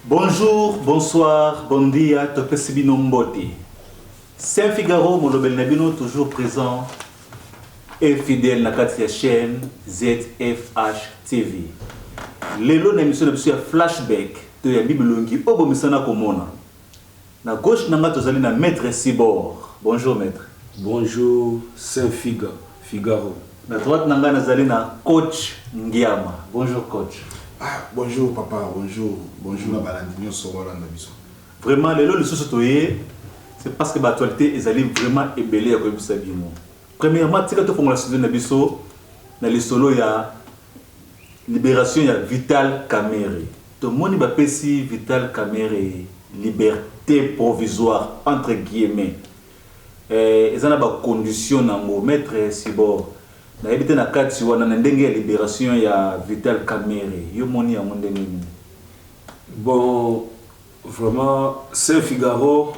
Bonjour, bonsoir, bon dia, Topesibino Mboti. Saint-Figaro, Molobel Nabino, toujours présent et fidèle dans la chaîne ZFH TV. Lelo na émission de flashback de la Bible longi obo misana komona. Na gauche nanga tozali na maître Sibor. Bonjour maître. Bonjour Saint-Figaro. Na droite nanga nazali na coach Ngiama. Bonjour coach. Bonjour papa, bonjour la balandinho Sorora Nabiso. Vraiment lelo le sosotoye c'est parce que l'actualité est vraiment ébellée comme ça bino. Premièrement, tika to fongola studio Nabiso na le solo ya libération ya Vital Kamerhe. To moni ba pesi Vital Kamerhe liberté provisoire entre guillemets. Ezana ba condition na mo maître Sibor. Na ebite na kati wana na ndenge ya libération ya Vital Kamerhe. Yo moni ya ndenge ni. Bon, vraiment Saint-Figaro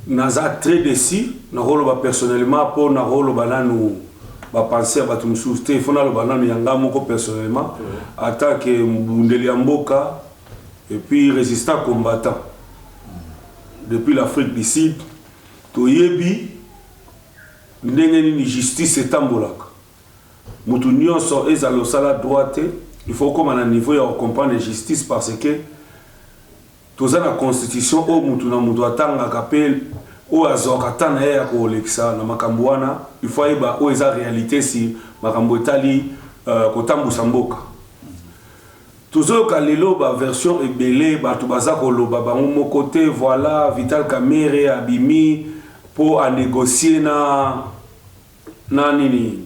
naza très déçu na rolo ba personnellement pour na rolo bananu ba penser ba tumsuste il faut na lo bananu yanga moko personnellement attaque mbundeli ya mboka et puis résistant combattant depuis l'Afrique du Sud to yebi ndenge ni justice etambolaka mutu nyonso ezalo sala droite il faut comme à niveau ya comprendre justice parce que toza la constitution o mutu na mutu atanga kapel o azoka tana ya ko lekisa na makambo wana il faut eba o eza réalité si makambo etali kotambusa mboka tozoka lelo ba version ebele bato baza koloba bango moko te voilà Vital Kamerhe abimi pour à négocier na nini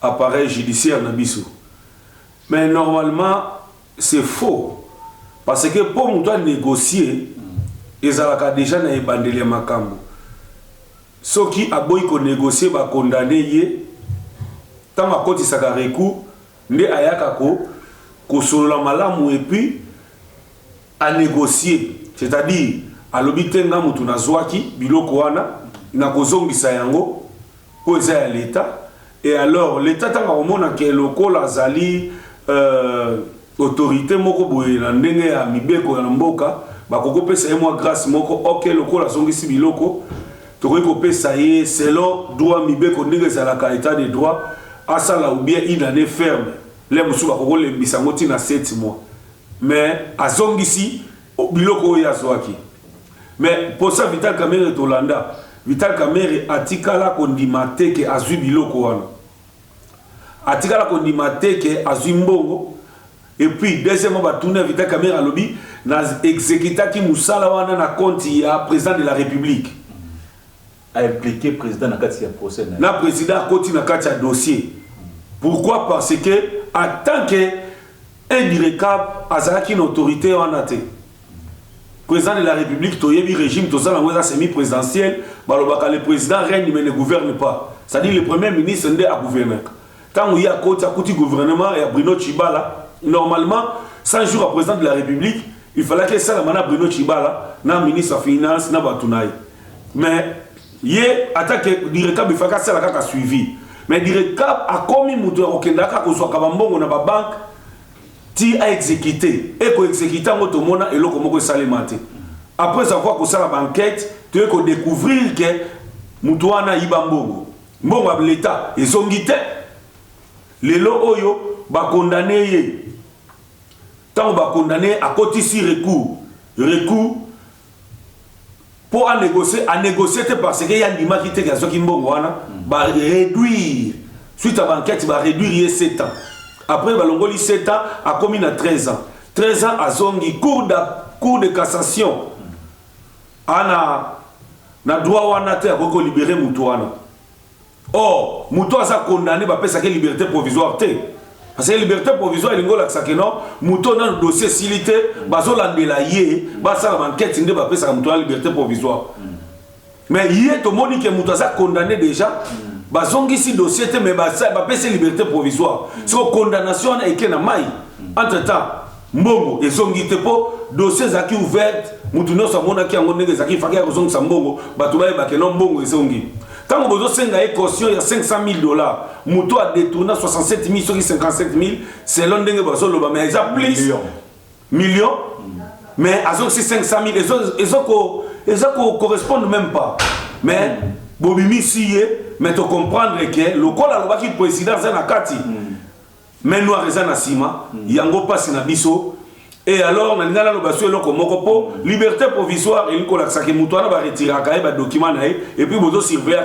appareil judiciaire na biso mais normalement c'est faux parce que pour nous doit négocier ezalaka déjà na ebandeli makambo soki aboyi ko négocier ba condamner ye tant makoti saka recours nde ayaka ko solola malamu et puis à négocier c'est-à-dire alobi tenga mutu na zwaki biloko wana na kozongisa yango po eza ya l'état et alors l'état tanga omona ke lokola azali autorité moko boye na ndenge ya mibeko ya mboka bakoko pesa ye mwa grâce moko OK lokola azongisi biloko tokoki kopesa ye selon droit mibeko ndenge ezalaka état de droit asala ou bien une année ferme le mosusu bakoko lembisa yango ntina 7 mois mais azongisi biloko oyo azwaki mais pour ça Vital Kamerhe tolanda Vital Kamerhe atikala kondima te ke azwi biloko wana atikala kondima te ke azwi mbongo et puis deuxièmement batuna Vital Kamerhe alobi na exécutaki musala wana na compte ya président de la République a impliqué président na kati ya procès na président koti na kati ya dossier. Pourquoi? Parce que en tant que indirecable azalaki une autorité wana te président de la République toyebi régime tozala ngweza semi-présidentiel balobaka le président règne mais ne gouverne pas, c'est-à-dire le premier ministre nde a gouverner tant il y a côté gouvernement et Bruno Tshibala normalement 100 jours à président de la République il fallait que ça la mana Bruno Tshibala na ministre des finances na batunaï mais yé attaque directeur bifaka ça la kaka suivi mais directeur a commis mutu okendaka ko soka bambongo na ba banque ti a exécuté et ko exécuter ngoto mona eloko moko salemate après avoir ko sala banquette tu ko découvrir que mutu wana yiba mbongo mbongo ya l'état ezongite lelo oyo ba condamné ye tant ba condamné à côté si recours pour négocier parce que y a une marque qui est qui mbongo wana ba réduire suite à banquette ba réduire 7 ans après ba longoli 7 ans a commis na 13 ans à zongi cour de cassation ana na droit wana te ko libérer mutu wana or mutu asa condamné ba pesa que liberté provisoire te parce que liberté provisoire il ngola que non mutu na dossier silité bazolandela ye basala enquête nde ba pesa mutu na liberté provisoire mais yé to moni que mutu asa condamné déjà bazongisi dossier te mais ba pesa liberté provisoire so condamnation na ekena mai entre temps mbongo ezongi te po dossier zaki ouverte mutu no sa mona ki yango ndenge zaki faki ya kozongisa mbongo batu baye ba ke non mbongo ezongi Tant que vous avez caution, il y a 500 000 $. Mouto a détourné 67 000, sur 57 000. C'est l'un des gens mais ils ont plus. Millions. Mais ils ont 500 000. Ils correspondent même pas. Mais, Bobimi Siye, mais tu comprendre que le col a le président Zanakati. Mais nous, à Sima, il y a un passe na biso. Et alors, on a liberté provisoire et nous avons retiré les documents et puis nous avons surveillé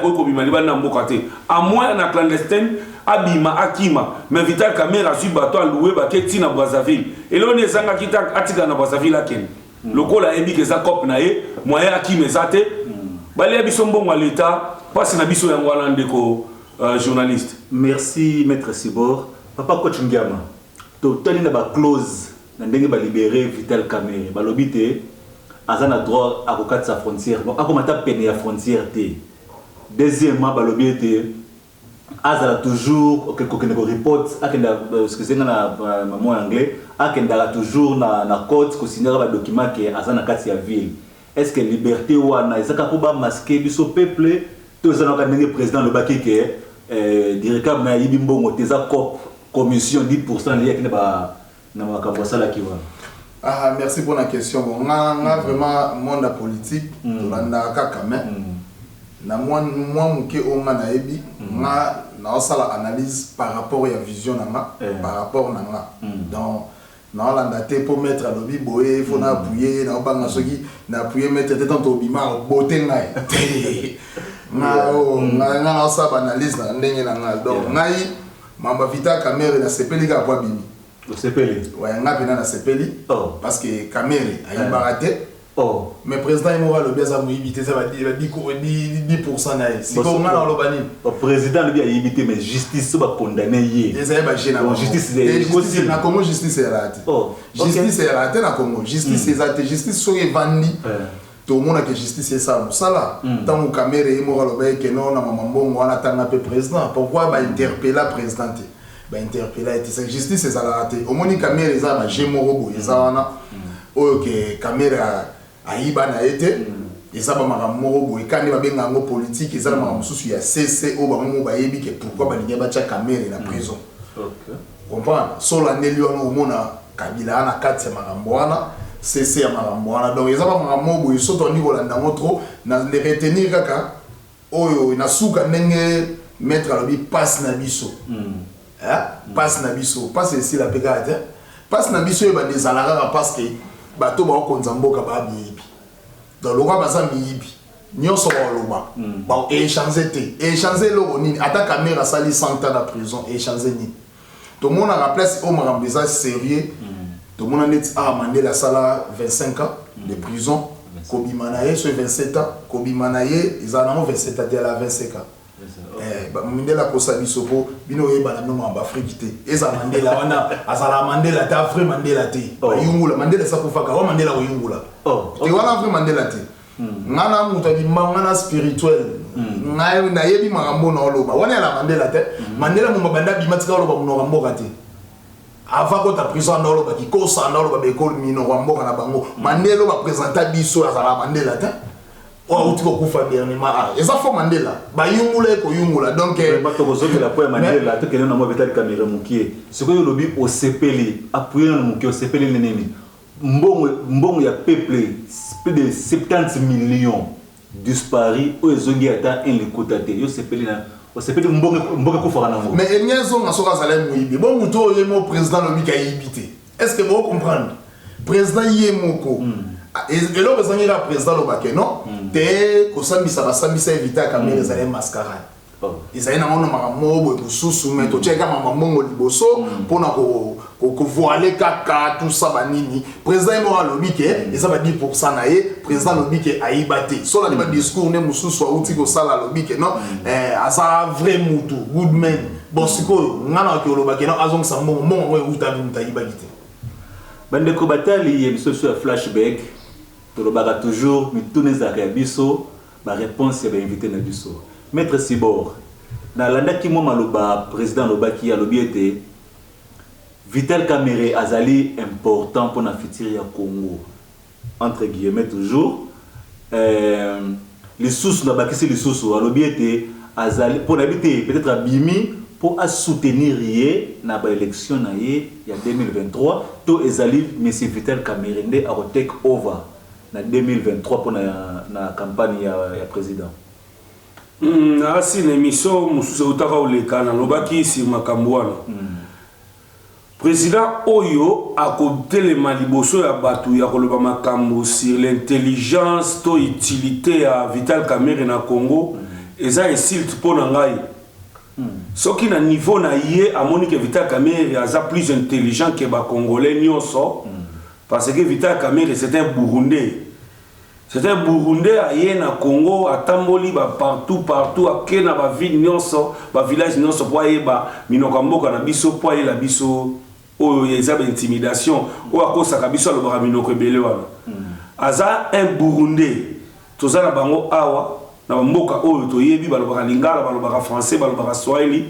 à moins de clandestin, Abima, Akima, mais Vital Kamerhe a su bateau à louer Tina Brazzaville. Et là, on est à Atika na Brazzaville. Le col a émis que ça cop naé, moyen Akime Zate, Balia Bissombo à l'État, passe na biso yangwala ndeko journaliste. Merci, Maître Sibor. Papa Coach Ndiama, tu as une clause. Ndenge ba libérer Vital Kamerhe balobité azana droit à kokata sa frontière donc akomata peine ya frontière té deuxièmement balobité azala toujours kokende ko report akenda excusez na mot anglais akenda toujours na court ko signer ba document que azana kati ya ville est-ce que liberté wana ezaka ko ba masquer biso peuple to ezana ka ndenge président le baki que directeur na yibi mbongo teza cop commission 10% lié que ba. Merci pour la question. On a vraiment monde politique, on a quand même. Moi, on a analyse par rapport à la vision, par rapport à donc, non, la date pour mettre à l'objet, il faut appuyer, appuyer, mettre tête en tobima, beauté, on a ça analyse, donc, Mamba Vital Kamerhe na sepeli ka kwa bimi. Sepeli. Ouais, on a bien na sepeli. Parce que Kamerhe a baraté. Mais président il m'aura le bien ça m'ébiter ça va dire 10% na. Si on a le bani. Le président lui a évité mais justice va condamner hier. Et ça va gêner. Justice c'est na comment justice est raté. Justice est raté na comment justice est raté justice so est vendu. Tout le monde a que justice c'est ça là tant que Kamerhe il m'aura le bien que non na mambo on attend un peu président pourquoi va interpeller la présidente ba interpeller c'est justice c'est ça raté au moins Kamerhe ça va gemorobo ezana OK Kamerhe a iba na été et ça ba makamorobo et quand il va bien en politique et ça ma mususu ya CCO ba mo ba yebi que pourquoi ba linya ba cha Kamerhe na prison OK comprendre sur la neliono au mona Kabila na 4 makamboana c'est à Marambouana. Donc, ils ont un mot où ils sont au niveau de la montre, les retenir kaka, oh, na souka nenge mettre à l'objet passe nabiso. Passe nabiso, passe ici la pégate. Passe nabiso, il y a des alarats parce que bateau ba okonzambo kaba bibi. Donc, le roi basa bibi. Nyon so loba. Ba échanger té. Échanger lo nini. Ata Kamerhe sali 100 ans de prison échanger ni. Tout le monde a rappelé au Marambeza sérieux. Tout le monde a Mandela Sala 25 ans de prison. Kobi Manaye sur 27 ans. Kobi Manaye, ils en ont 27 ans, à 25 ans. Mandela Kosabi Sopo, Bino Eba non en Afrique. Eza Mandela, Azala Mandela, ta frère Mandela te. Yungula, Mandela Sakufaka, Mandela Yungula. Tu vois la frère Mandela te. Nana Moutadi Mangana spirituel. Na yebi Marambo na Oloba. Wana la Mandela te. Mandela Mumabanda Bimatika Oloba Munorambo Kate. Avant que ta prison dans le baki ko sa dans le babécole mino rambo na bango Mandela va présenter biso à la Mandela ta o uti ko kufa dernièrement ça faut Mandela ba yungula ko yungula donc bato ko zoki la po Mandela to kena na mo Vital Kamerhe mukie ce que lobi au CPL appuyer na mukie au CPL nini mbongo ya peuple plus de 70 millions disparu au zongi ata en le kotate yo CPL na c'est peut-être mbongo ko fara nango mais enyezo ngasoka zale muibi bon muto yemo président lobi ka yibité est-ce que vous comprendre président yemoko et le président ira président lobake non te ko sambisa ba sambisa Vital Kamerhe zale mascarade ils na mono maramobo ko susu mais to cheka mama mongo liboso pona ko voiler kaka tout ça banini président mo lobi ke ils ba 10% na ye président lobi ke aibate so la débat discours ne mususu auti ko sala lobi ke non asa vrai mutu good man bon siko ngana ko loba ke non azong sa mongo mongo uta bi mutaibagite bande ko batali yebiso sur flashback to lobaka toujours mituneza ka biso ba réponse ya ba invité na biso Maître Sibor, dans l'année moi maloba président lobaki a lobiete Vital Kamerhe azali important pour la futur ya Congo entre guillemets toujours les sources na bakisi les sources a lobiete azali pour habiter peut-être à Bimi pour soutenir na ba élection na il y a 2023 to ezali monsieur Vital Kamerhe a take over na 2023 pour na campagne ya président. Si l'émission mususu utaka oleka na lobaki si makambo wana. Président Oyo a kotelema liboso ya batu ya koloba makambo sur l'intelligence to utilité ya Vital Kamerhe na Congo eza insulte pour ngai. Soki na niveau na yé amoni que Vital Kamerhe aza plus intelligent que ba Congolais nyonso parce que Vital Kamerhe c'est un Burundais. C'est un Burundais aye na Congo atamboli ba partout a kena ba ville nyonso ba village nyonso po ayeba minoka mboka na biso po ayela biso oyo yeza ba intimidation o akosaka biso alobaka minoko ebele wana. Aza un Burundais tozala bango awa na mboka oyo toyebi balobaka lingala balobaka français balobaka swahili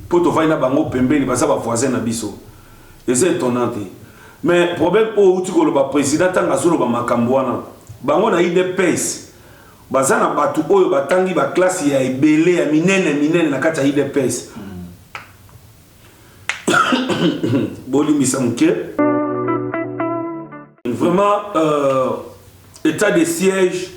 po tovai na bango pembeni baza ba voisin na biso. Et c'est étonnant. Mais problème o uti koloba président tanga zoloba makambo wana bango na IDPS baza na batu oyo batangi ba classe ya ebele ya minene na kati ya IDPS. Bolimbisa muke vraiment état de siège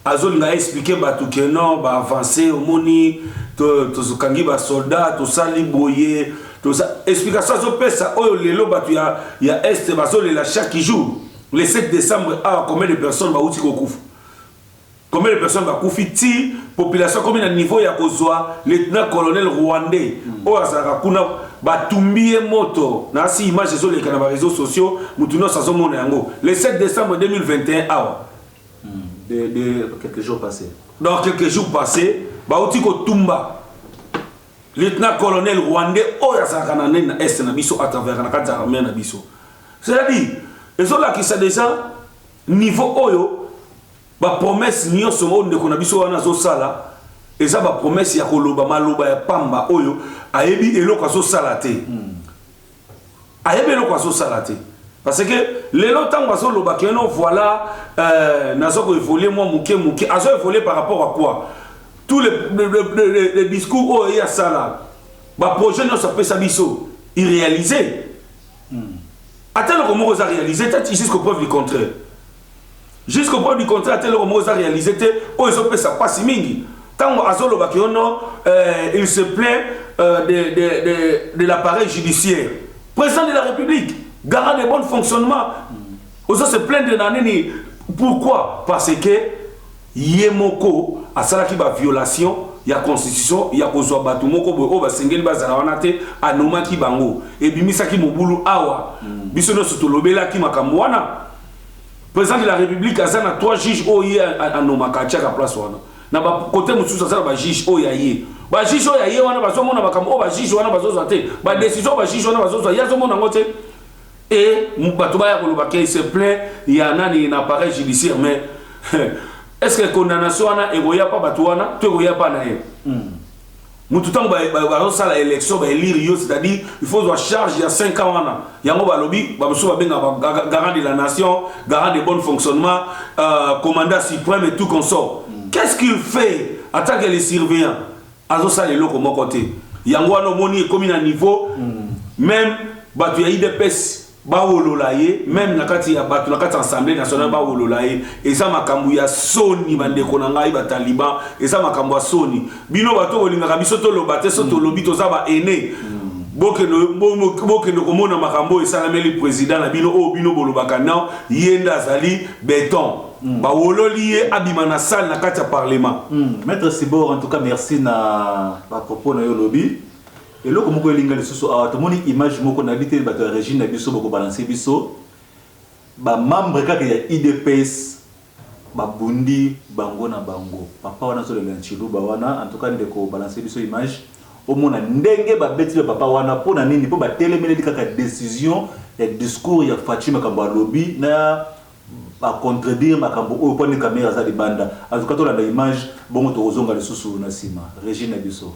azolinga expliquer batu que non ba avancer au moni to zokangi ba soldat to sali boye to ça explication zo pesa oyo lelo batu ya est bazolela chaque jour le 7 décembre combien de personnes ba uti kokufa combien de personnes ba kufiti population combien de niveau ya kozwa lieutenant colonel rwandais o azaka kuna batumbie moto na si image zo leka na ba réseaux sociaux mutuno sazo mona yango le 7 décembre 2021 de quelques jours passés. Dans quelques jours passés, Baouti Kotumba, lieutenant colonel rwandais, Oyasaka na est na biso à travers la carte armée na biso. C'est-à-dire, les autres là qui sont déjà niveau Oyo, ba promesse nyo somo de kona biso wana zo sala, et ça ba promesse ya koloba maloba ya pamba Oyo, ayebi eloko zo salate. Ayebi eloko zo salate. Parce que les longtemps on voilà nazo évolué moi mouké azo évolué par rapport à quoi tous les discours oh il y a ça là bah projet non ça peut s'abisso irréalisé attends comment vous a réalisé jusqu'au preuve du contraire jusqu'au preuve du contraire attends comment vous a réalisé oh ils ont fait ça pas si mingi tant azolo bakiono il se plaint de l'appareil judiciaire président de la République garant de bon fonctionnement. Aussi se plaindre de l'année. Pourquoi? Parce que Yemoko a ça qui va violation, il y a constitution, il y a kozwa batu moko bo ba sengeli bazala wanate anoma ki bango. Et bimisa ki mobulu awa. Biso no sotolobela ki makambo wana. Président de la République azana 3 juges oye anoma ka tchaka place wana. Na ba côté mususu azala ba juge oyaye. Ba juge oyaye wana bazomona makambo ba juge wana bazozwa te. Ba décision ba juge wana bazozwa yazomona ngote. Et il se plaît, il y a un appareil judiciaire, mais est-ce que la condamnation est pas batouana, tu es pas naïf. Tout le temps, l'élection, c'est-à-dire il faut une charge il y a 5 ans. Il y a un lobby, garant de la nation, garant de bon fonctionnement, commandant suprême et tout comme ça. Qu'est-ce qu'il fait en tant que les surveillants? Il y a un comme un niveau, même il y a IDPS. Baololaye même nakati ya batu nakati assemblée nationale baololaye eza makambu ya soni bandeko na ngai ba taliban eza makambu ya soni bino bato olingaka biso to lobate so to lobi to za ba ene bokeno komona makambo esalameli président na bino o bino bolobaka na yenda azali béton baololi ye abima na salle nakati ya parlement. Maître Sibor, en tout cas merci na ba propos na yo lobi. Et là, comme vous voyez, les images moko na bité ba régime na biso boko balancer biso ba membre ka ya IDPS ba bundi bango na bango papa wana so le nchilo ba wana en tout cas ndeko balancer biso image au mona ndenge ba beti papa wana pona nini po ba telemele kaka décision ya discours ya Fatima Kamba lobby na ba contredire makambo o poni caméra za libanda en tout cas to la image bongo to ozonga le susu na sima régime na biso.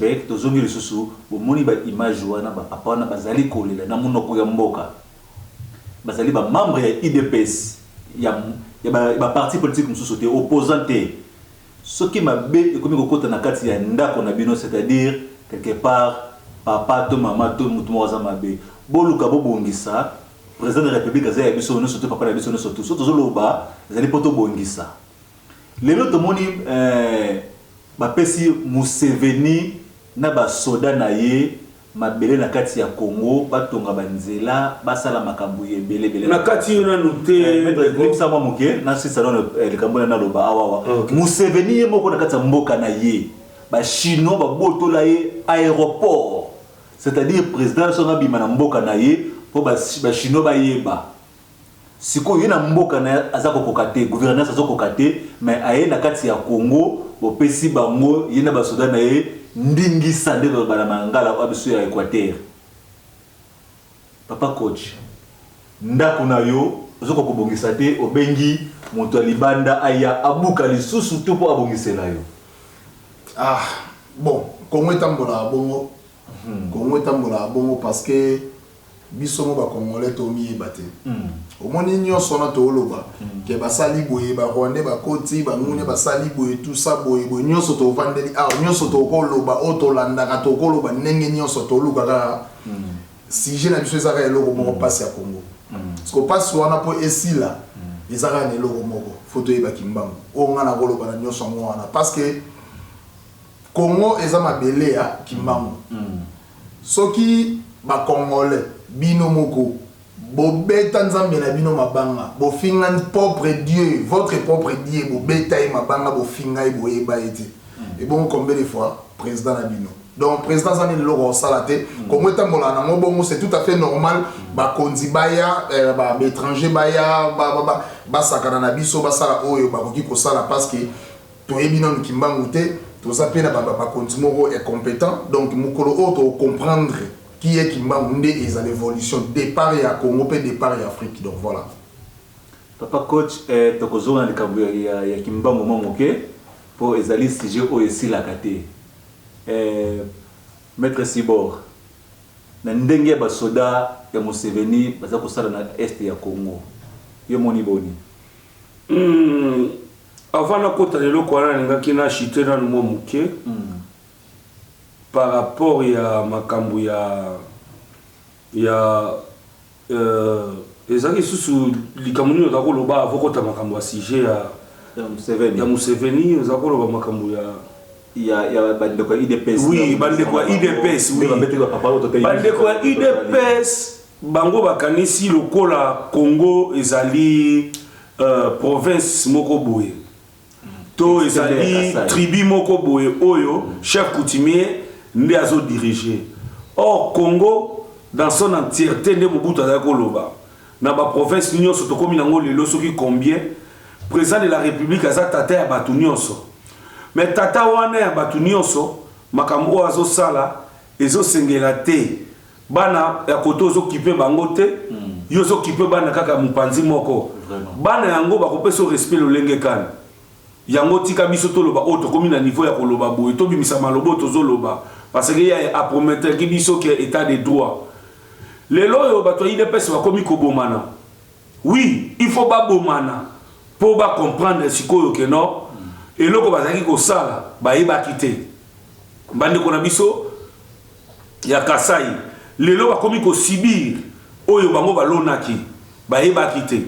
Bec tozongi lisusu bomoni ba image wana ba papa wana bazali kolela na munoko ya mboka bazali ba membre ya IDPS ya ba parti politique mususu te opposant te soki mabe ekomi kokota na kati ya ndako na bino, c'est-à-dire quelque part papa to mama to mutu moko aza mabe boluka bobongisa président de la République azali ya biso nyonso te papa na biso nyonso tu so tozoloba ezali mpo tobongisa. Lelo tomoni bapesi Museveni na basoda na ye mabele na kati ya Congo batonga banzela basala makambo ebele ebele na kati yo nanu te limsa mwa moke na sisa na likambo na loba awawa. Museveni ye moko na kati ya mboka na ye ba chinois babotola ye aéroport, c'est-à-dire président songa bima na mboka na ye po ba chinois bayeba siko ye na mboka na azako kokate gouvernance azako kokate mais aye na kati ya Congo bopesi bango ye na basoda na ye ndingisa nde bana mangala kwa biso ya Équateur. Papa coach ndako na yo ozoko kobongisa te obengi moto ya libanda aya abuka lisusu tu po abongisela yo. Ah bon, Congo etambola bongo. Congo etambola bongo parce que biso mo ba congolais to mi ebate. Omoni nyonso na to loba ke basali boye ba Rwandais ba koti ba ngune basali boye tout ça boye boye nyonso to vandeli ah nyonso to ko loba o to landaka to ko loba ndenge nyonso to luka ka si je na biso ezaka eloko moko passe ya Congo parce que passe wana po esila ezaka na eloko moko photo eba kimbango o ngana ko loba na nyonso ngo wana parce que Congo eza mabele ya kimbango soki ba congolais bino moko bobeta nzambe na bino mabanga bofinga propre Dieu, votre propre Dieu bobeta e mabanga bofinga e boyeba ete et bon combien de fois président na bino donc président ça ne loko sala te comme etambola na bongo c'est tout à fait normal ba konzi baya ba étranger baya ba sakana na biso ba sala oyo ba koki ko sala parce que to ebina kimbangu te to ça pe na ba konzi moko est compétent donc mukolo auto comprendre qui est Kimbangu et l'évolution départ à Congo et départ à Afrique. Donc voilà. Papa coach, tu as dit que Kimbangu momoke pour ezali sujet o esi la kate. Maître Sibor. Na ndenge ba soda ya Museveni baza ko sala na est ya Congo. Yo moni boni. Avant na kota lelo ko na ngaki na chité na momoke. Par rapport à makambu ezaki susu likamuni otako loba avokota makambu ya sujet ya Museveni ozako loba makambu ya bandeko ya IDPS. Oui, bandeko ya IDPS, oui. Bandeko ya IDPS bango bakanisi lokola Congo ezali province moko boye. To ezali tribu moko boye oyo chef coutumier nde azo diriger. Or Congo dans son entièreté nde Mobutu azako loba. Na ba province nyonso to komi nango lelo soki combien président de la République aza tata ya batu nyonso. Mais tata wana ya batu nyonso makambo azo sala ezo sengela te bana ya koto ozokipe bango te yo ozokipe bana kaka mopanzi moko bana yango bakopesa respect lolenge kani yango tika biso toloba oyo tokomi na niveau ya koloba boye tobimisa maloba tozoloba parce que ya aprometaki biso ke état de droit lelo oyo bato ya IDPS bakomi kobomana oui il faut babomana po bacomprendre sikoyo ke no eloko bazalaki kosala bayebaki te bandeko na biso ya Kasai lelo bakomi kosibir oyo bango balonaki bayebaki te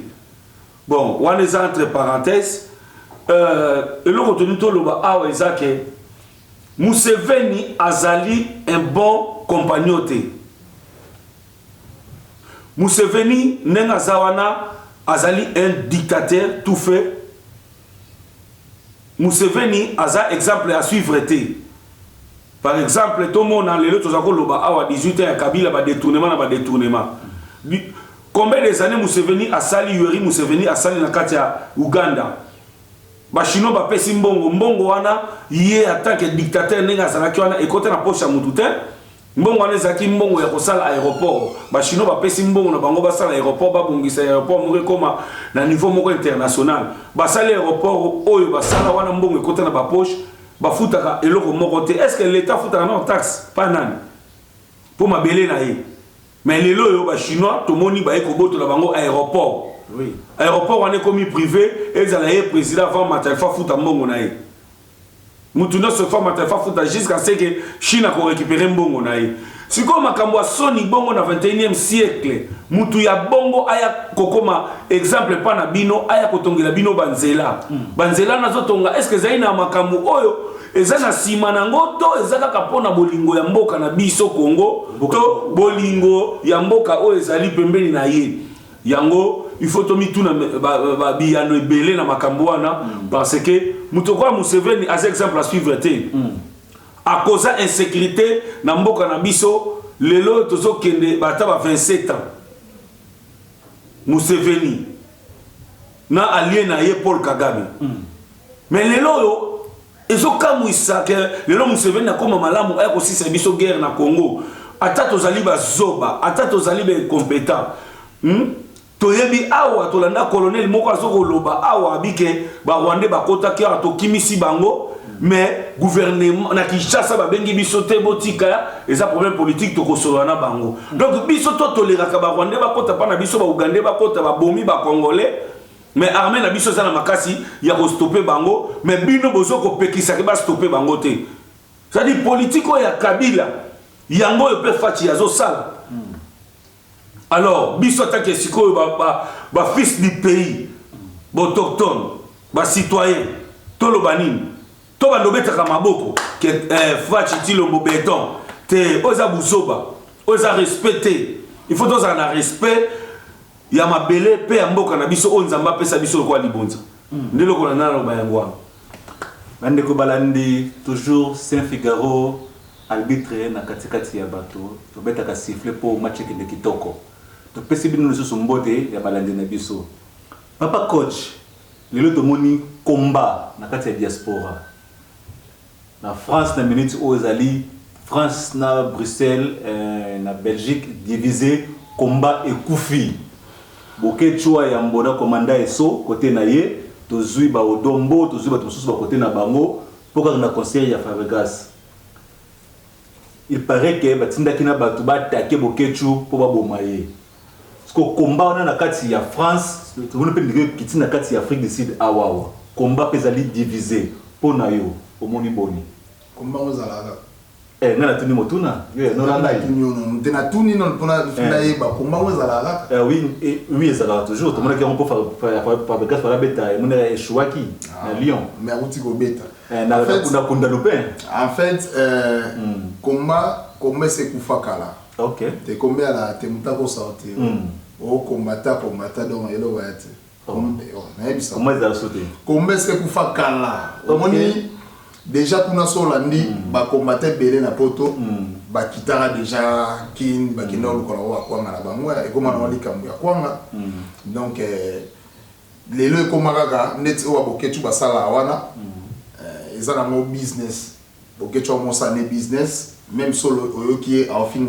bon wana eza entre parenthèses eloko toni toloba awa eza ke Museveni azali un bon compagnon te Museveni ndenge aza wana azali un dictateur tout fait Museveni aza exemple à suivre te par exemple tout le monde dans les autres akoloba awa 18 ans ya Kabila ba détournement combien des années Museveni asali Yoweri Museveni asali na kati ya Uganda ba chino ba pesi mbongo wana ye attaque dictateur ndenge azalaki wana ekote na poche ya mutu te mbongo wana ezaki mbongo ya kosala aéroport ba chino ba pesi mbongo na bango basala aéroport babongisa aéroport moko koma na niveau moko international basala aéroport oyo basala wana mbongo ekote na ba poche bafutaka eloko moko te est-ce que l'état futaka na taxe pas nani pour mabele na ye mais lelo yo ba chinois to moni ba ekobotola bango aéroport oui aéroport wana komi privé ezala ye président avant Matalfa futa mbongo na ye mutu no se forme Matalfa futa jusqu'à ce que Chine ko récupérer mbongo na ye siko makambo ya soni bongo na 21e siècle mutu ya bongo aya kokoma exemple pa na bino aya kotongela bino banzela banzela nazotonga est-ce que zaina makambo oyo eza na sima nango to eza kaka pona bolingo ya mboka na biso Congo to bolingo ya mboka oyo ezali pembeni na ye yango il faut to mituna ba biyano ebele na makambo wana parce que mutokwa Museveni as exemple à suivre te à cause insécurité na mboka na biso lelo tozo kende bata ba 27 ans Museveni na allié na ye Paul Kagame mais lelo yo ezokamwisa ke lelo Museveni akoma malamu aya kosisa biso guerre na Congo ata tozali bazoba ata tozali be compétent toyebi awa tolanda colonel moko azokoloba awa abike ba Rwanda bakota ki atokimisi bango mais gouvernement na Kinshasa babengi biso te botika eza problème politique tokosola na bango donc biso to toleraka ba Rwanda bakota pa na biso ba Uganda bakota ba bomi ba Congolais mais armée na biso za na makasi ya ko stopper bango mais bino bozo ko pekisa ke ba stopper bango te ça dit politique ya Kabila yango yo pe fati yazo sala alors biso attaque siko ba fils du pays autochtone ba citoyen tolo banini to ba lobetaka maboko ke fati tilombo béton te oza buzoba oza respecter il faut tous en respect ya mabele pe ya mboka na biso o nzamba pesa biso kwa libonza ndelo ko na lo bayangwa bande ko balandi toujours Saint Figaro arbitre na katikati ya bato to betaka siffler pour match de kitoko to pesi bino le so mbote ya balandi na biso papa coach lelo to moni combat na kati ya diaspora na France na minute o ezali France na Bruxelles na Belgique divisé combat et koufi boke chua ya mbona komanda eso côté na ye tozui ba odombo tozui ba tosusu ba côté na bango poka na conseil ya Fabregas il paraît que batinda kina batu ba attaquer boke chu po ba bomaye parce que combat na kati ya France to ne peut dire kitina kati ya Afrique du Sud awawa combat pesali divisé po na yo omoni boni combat ozalaka nana tuni motuna yo no na tuni tena tuni non pona fina yeba combat ozalaka oui ezalaka toujours to mona ki on peut faire gaffe la beta mona eshwaki na Lyon mais uti go beta na kunda lopin en fait combat c'est kufakala OK te combien la te mutako sortir o combattant donc elo wate na ebisa comment ça sauter combat c'est kufakala omoni déjà kuna solandi ba combattre belé na poto ba kitara déjà kin ba kinolo ko wa kwanga na bango e koma na wali kambu ya kwanga donc lelo e koma kaka net o boketu ba sala wana ezana mo business boketu mo sa ne business même solo oyo qui est en fin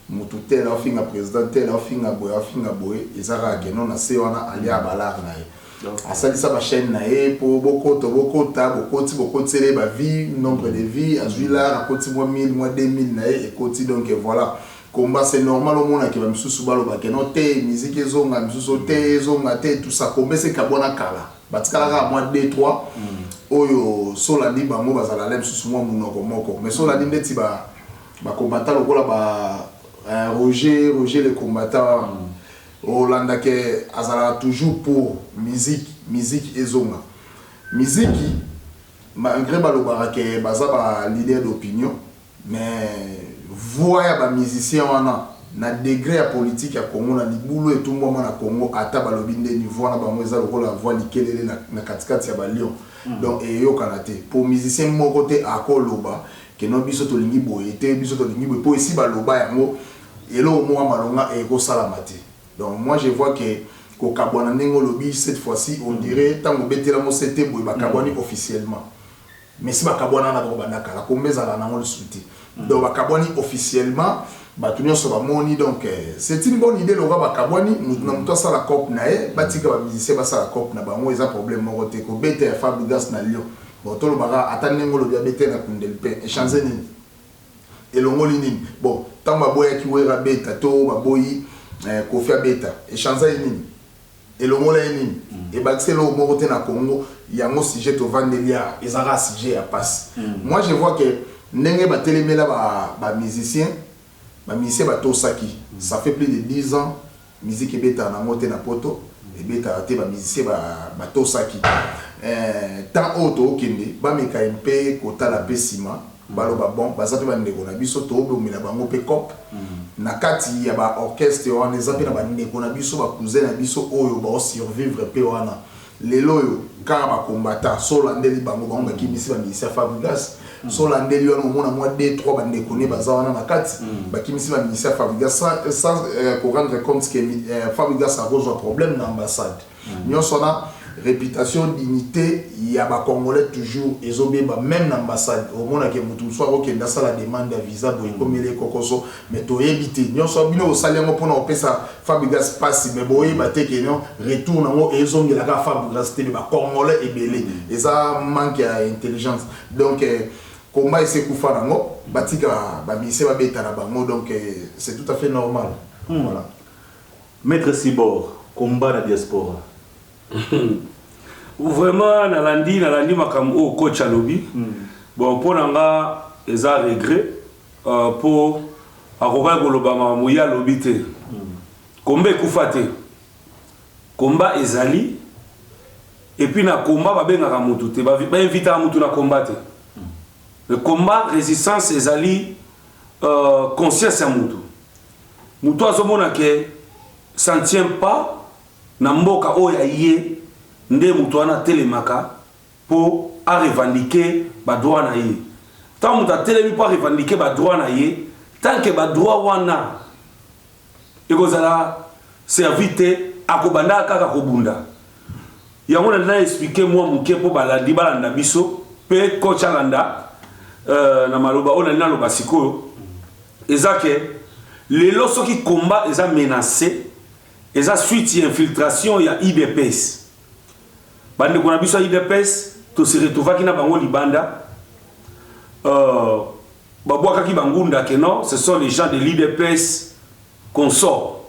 mutu tel afinga président tel afinga boye ezara ke non na se wana ali abalar na ye asalisa ba chaîne na ye po bokota bokoti ba vie nombre de vie azuila akoti moi 1000 moi 2000 na ye ekoti donc voilà combat c'est normal au monde qui va misusu baloba ke non te musique ezonga misusu te ezonga te tout ça combat c'est kabona kala batikala ka moi 2 3 oyo solandi bango bazala lem misusu moi munoko moko mais solandi ndeti ba combattant lokola ba Roger le combattant Hollanda ke azala toujours pour musique ezonga musique malgré balobara ke baza ba leader d'opinion mais voya ba musicien wana na degré ya politique ya Congo na libulu et tout moment na Congo ata balobi nde niveau na bango eza lokola voix likelele na katikati ya ba lion donc eyo kanate pour musicien moko te akoloba ke no biso to lingi boye te biso to lingi boye po ici baloba yango elo mo malonga e ko salamati donc moi je vois que ko kabwana ndenge lobi cette fois-ci on dirait tango betela mo c'était boye ba kabwani officiellement mais si ba kabwana na ko bandaka la kombeza la nango le souti donc ba kabwani officiellement ba tunyo so ba moni donc c'est une bonne idée le ba kabwani na muto sala cop na e batika ba musicien ba sala cop na bango eza problème moko te ko bete ya Fabregas na Lyon bon tolo baka atanengo lo bia bete na kundelpe échanger nini elongoli nini bon tant baboya ki wera beta to baboyi Kofi Beta échanger nini elongola nini et baxelo moko te na Congo yango sujet to vandelia ezara sujet à passe moi je vois que ndenge ba telemela ba musicien ba tosaki ça fait plus de 10 ans musique beta na moté na poto et beta te ba musicien ba tosaki tant auto kende ba meka mpe kota la pesima baloba bon bazato ba ndeko na biso to bomela bango pe cop na kati ya ba orchestre wana ezape na ba ndeko na biso ba cousin na biso oyo ba survivre pe wana lelo yo ka ba combattant solandeli bango bango ki misi ba misi Fabregas solandeli wana mona moi 2 3 ba ndeko ne baza wana na kati ba ki misi ba misi Fabregas sans pour rendre compte que Fabregas a un problème dans l'ambassade nyonso na réputation dignité il y a ba congolais toujours ezobeba même l'ambassade au monde que mutu soit OK dans la demande de visa boy comme les kokoso mais to éviter nyonso bino o salengo pona opesa Fabregas passe mais boy baté que non retourne ngo ezongi la ka Fabregas te ba congolais ebelé et ça manque d'intelligence donc combat ese kufa nango batika ba mise ba beta na bango donc c'est tout à fait normal voilà Maître Sibor combat la diaspora vraiment nalandi makambo coach alobi bon pour nga eza regret pour akoba koloba makambo ya lobi te combat ekufa te combat ezali et puis na combat babengaka mutu te ba invita mutu na combat te le combat résistance ezali conscience ya mutu azomona ke ça ne tient pas na mboka oya ye nde mutu wana telemaka pour a revendiquer ba droit na ye tant mutu telemi pour revendiquer ba droit na ye tant que ba droit wana ekozala servite akobanda kaka kobunda yango na expliquer moi muke po balandi balanda biso pe coach alanda na maloba ona na loba sikoyo ezake lelo soki combat eza menacé eza suite ya infiltration ya IDPS bande kona biso IDPS to se retrouvaki na bango libanda babwakaki bangunda que non ce sont les gens de l'IDPS qu'on sort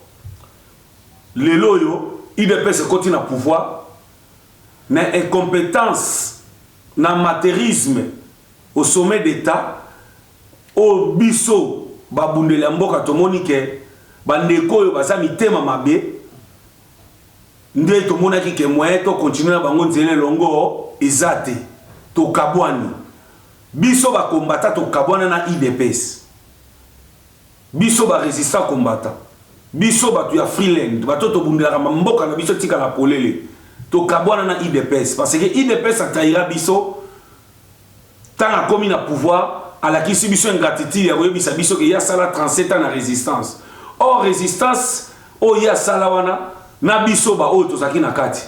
lelo yo IDPS koti na pouvoir na incompétence na amatérisme au sommet d'état au biso babundela mboka tomoni ke bandeko oyo baza mitema mabe nde tomonaki ke moyen to continuer bango nzela longo ezate to kabwani biso ba combattant to kabwana na IDPS biso ba résistant combattant biso batu ya freeland bato to bundela mboka na biso tika la polele to kabwana na IDPS parce que IDPS atayira biso tant comme na pouvoir à la kisi biso ingratitude ya koyebisa biso ke ya sala 37 ans na résistance or résistance o ya sala wana na biso ba o tozaki na kati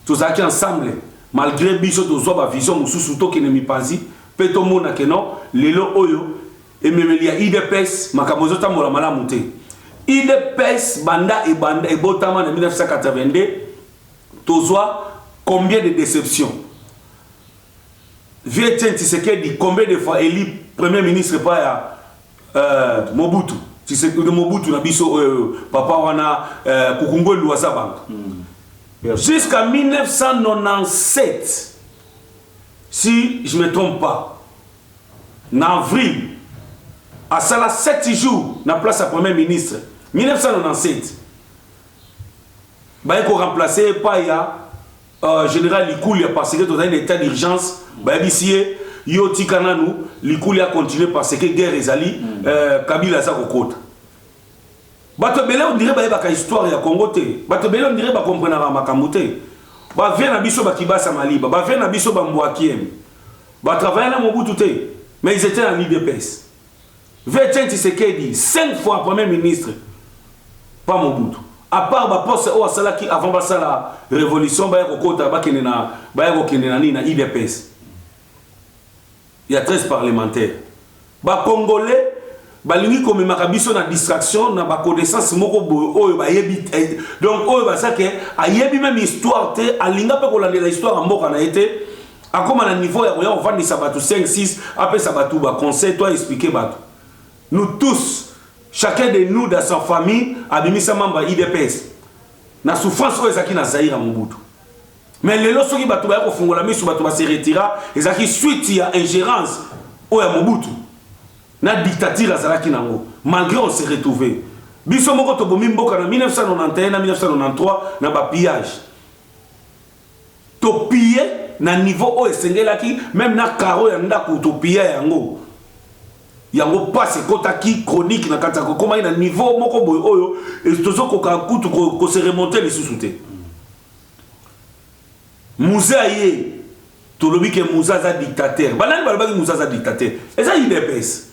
tozaki ensemble malgré biso tozwa ba vision mususu to ke ne mipanzi pe to mona ke non lelo oyo et même il y a IDPS makamozo tambola mala monté IDPS banda et botama en 1982 tozwa combien de déceptions Vieux Tshisekedi combien de fois élu premier ministre pas Mobutu Mobutu na biso papa wana kukungo luasa bank jusqu'à 1997 si je ne me trompe pas en avril à ça 7 jours na place à premier ministre 1997 bah il faut remplacer pas ya général Likoulia parce que dans un état d'urgence bah ici Yoti Kananu Likoulia continue parce que guerre ezali Kabila sa kokota bato belé on dirait ba histoire ya Congo te bato belé on dirait ba comprendre makambo te ba vient na biso ba kibasa maliba ba vient na biso ba mbwakiem ba travailler na Mobutu te mais ils étaient en IDPS Vieux Tshisekedi 5 fois premier ministre pas Mobutu à part ba poste au sala qui avant ba sala révolution ba kokota ba kenena ni na IDPS il y a 13 parlementaires ba congolais balingi comme makabiso na distraction na ba connaissance moko oyo ba yebi donc oyo ba ça que ayebi même histoire te alinga pe ko landela histoire mboka na été a comme na niveau ya on vendre ça bato 5 6 après ça bato ba conseil toi expliquer bato nous tous chacun de nous dans sa famille abimisa mamba IDPS na souffrance oyo ezaki na Zaïre Mobutu mais les lois soki bato ba ko fungola miso bato ba se retira ezaki suite ya ingérence oyo Mobutu na dictature azalaki nango malgré on s'est retrouvé biso moko to bomi mboka na 1991 na 1993 na ba pillage to piller na niveau o esengelaki même na karo ya ndako to piller yango passe kotaki chronique na katako koma na niveau moko boy oyo estozo ko kutu ko se remonter les sous-soutés Mouzaye to lobi ke Mouzaza dictateur banani balobaki Mouzaza dictateur eza IDPS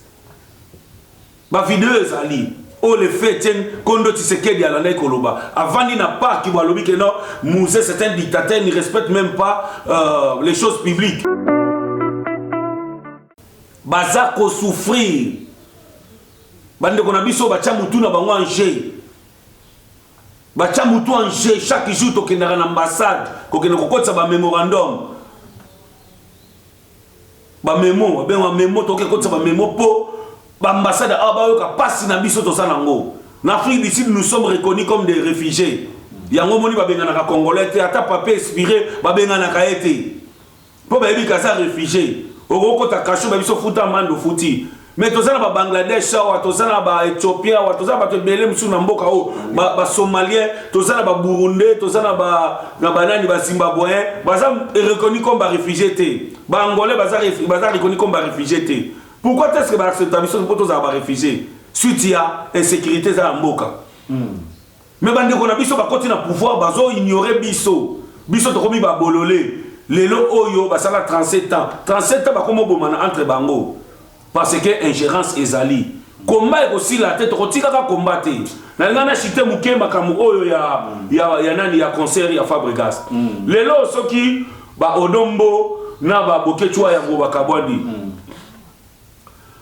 ba vidéo ezali o le fait kondo Tshisekedi alanda koloba avant il n'a pas qui balobi que non Mouzé c'est un dictateur il ne respecte même pas les choses publiques baza ko souffrir bande ko na biso bacha mutu na bango en jeu bacha mutu en jeu chaque jour to kendaka na ambassade ko kende ko kotsa ba memorandum ba memo ba memo to ke kotsa ba memo po l'ambassade a passé na biso to sanango. En Afrique du Sud, nous sommes reconnus comme des réfugiés. Yango moni ba bengana congolais te ata papier expiré ba bengana ka été. Po ba ebi kasa réfugié. Oko ta kasho ba biso futa mando futi. Mais to sana ba Bangladesh wa to sana ba Ethiopia wa to sana ba to belé musu na mboka o ba Somalien, to sana ba Burundais, to sana ba na banani ba Zimbabwéen, ba za reconnu comme ba réfugié te. Ba Angolais ba za reconnu comme ba réfugié te. Pourquoi est-ce que vous acceptez la mission pour les réfugiés suite à l'insécurité dans le Mboka? Mais quand on a vu que le pouvoir, ils ignoraient biso. Biso to komi ba bololé. Lelo oyo basala 37 ans. 37 ans ba komo bomana entre bango. Parce que ingérence ezali. Combat aussi la tête rotika ka combattre. Na ngana chité muke makamu oyo ya nani ya concert ya Fabregas. Lelo soki ba odombo na ba bokechwa ya bakabwani.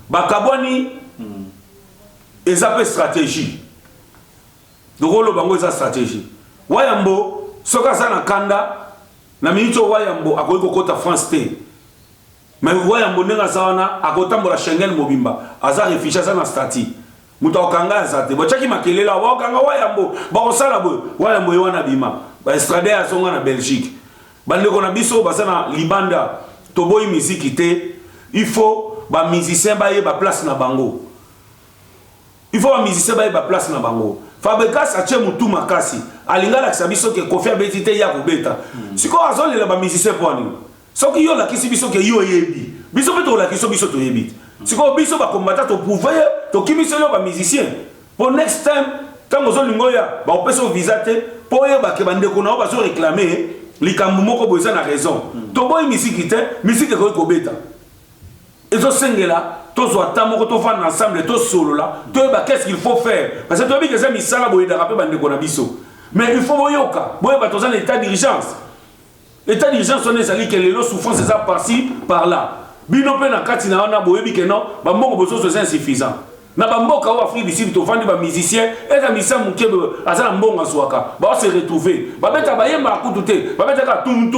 Bakabwani ezape stratégie. Donc le bango eza stratégie. Wayambo soka sana kanda na minito wayambo akoyiko kota France te. Mais wayambo nenga sawana akotambola Schengen mobimba. Aza réfugié sana stati. Muta okanga azate. Bochaki makelela wakanga wayambo. Ba osala boy. Wayambo ywana bima. Ba estrade ya songa na Belgique. Bande ko na biso basana libanda toboyi musique te. Il faut ba musicien ba ye ba place na bango. Il faut ba musicien ba ye ba place na bango. Fabregas a tché mutu makasi. Alingala kisabiso ke Koffi betite ya kubeta. Siko azolela ba musicien poni. Soki yo la kisi biso ke yo yebi. Biso beto la kiso biso to yebi. Siko biso ba combattre to pouvoir to kimiso yo ba musicien. Pour next time quand ozo lingoya ba opeso visa te po ye ba ke bande ko na ba so réclamer likambu moko boza na raison. To boy musique te, musique ko beta. Et ce là, tous ensemble, tous solo là, qu'est-ce qu'il faut faire? Parce que tu as dit que c'est misala boy d'arapé bande konabiso. Mais il faut boyoka, boy ba l'état d'urgence. L'état d'urgence on est allé que les souffrances ça par-ci par là. bino pe na kati na wana boyebi ke non ba mbongo bozozo c'est insuffisant na ba mboka wa Afrique du Sud to vandi ba musicien et ka musicien muke azala mbongo swaka ba se retrouver ba beta ba yemba kutu te ba beta ka tum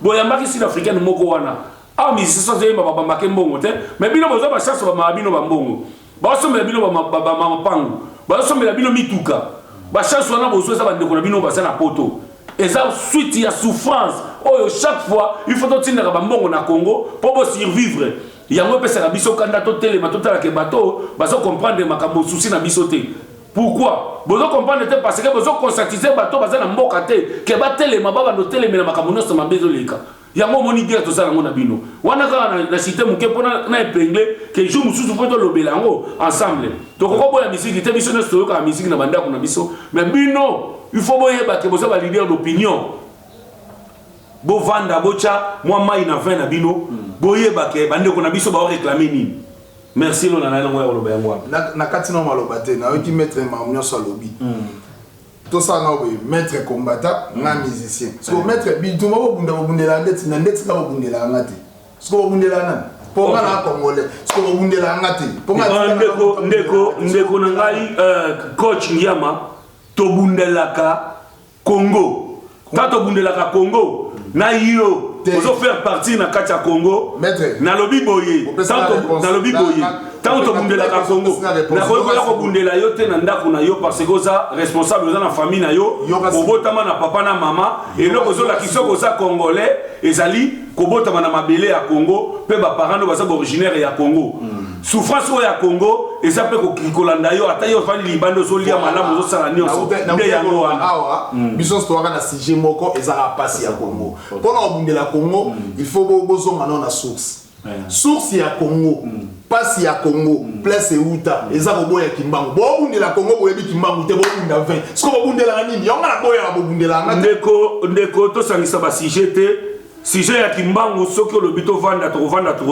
boyambaki sud africaine moko wana ah musicien so yemba ba mbake mbongo te mais bino bozo ba chance ba bino ba mbongo ba so bino ba mapangu ba so bino mituka ba chance wana bozo za ba ndeko na bino ba sana poto et ça suite il y a souffrance oh chaque fois il faut tenir ba mbongo na Congo pour survivre. Il y a un peu de biso kanda to télé ma totala ke bateau bazo comprendre makambo souci na biso te. Pourquoi? Bozo comprendre te parce que bozo conscientiser bateau baza na mboka te ke ba télé ma baba no télé na makambo no sama bezo leka. Ya mo moni dia to sala ngona bino. Wana ka na cité muke pona na épinglé que jour mususu po to lobela ngo ensemble. To ko boya musique te biso na stoyo ka musique na banda ko na biso. Mais bino il faut boyeba ke bozo ba leader d'opinion. Bo vanda bocha moi mai na 20 na bino. Boyeba ke bande ko na biso ba réclamer nini. Merci lo na na ngo ya loba yango. Na katina maloba te na ki maître Mamnyo Salobi. Tout ça na we maître combattant na musicien. So maître bituma bo bundela ndeti na ndeti ka bo bundela ngati. So bundela nan. Pour na congolais. So bundela ngati. Pour ndeko na ngai coach Ndiama to bundelaka Congo. Tato bundelaka Congo na yo ozo faire partie na katia Congo na lobi boye tanto na lobi boye tanto bundela ka Congo na ko bundela yo te na ndako na yo parce que ça responsable dans la famille na yo kobotama na papa na mama et loko zo la kisoko za congolais ezali kobotama na mabele ya Congo pe ba parents no baza originaire ya Congo souffrance ya Congo et ça peut kolanda yo ata yo fali libando zo lia malamu zo sala nyonso nde yango wana biso sto wana sujet moko ezara pasi ya Congo pona obundela Congo il faut bozonga na source source ya Congo pasi ya Congo place euta ezara boya kimbangu bo bundela Congo boyebi kimbangu te bo bunda 20 sko bo bundela nini yonga na boya bo bundela ndeko to sangisa ba sujet te sujet ya kimbangu soki olobito vanda to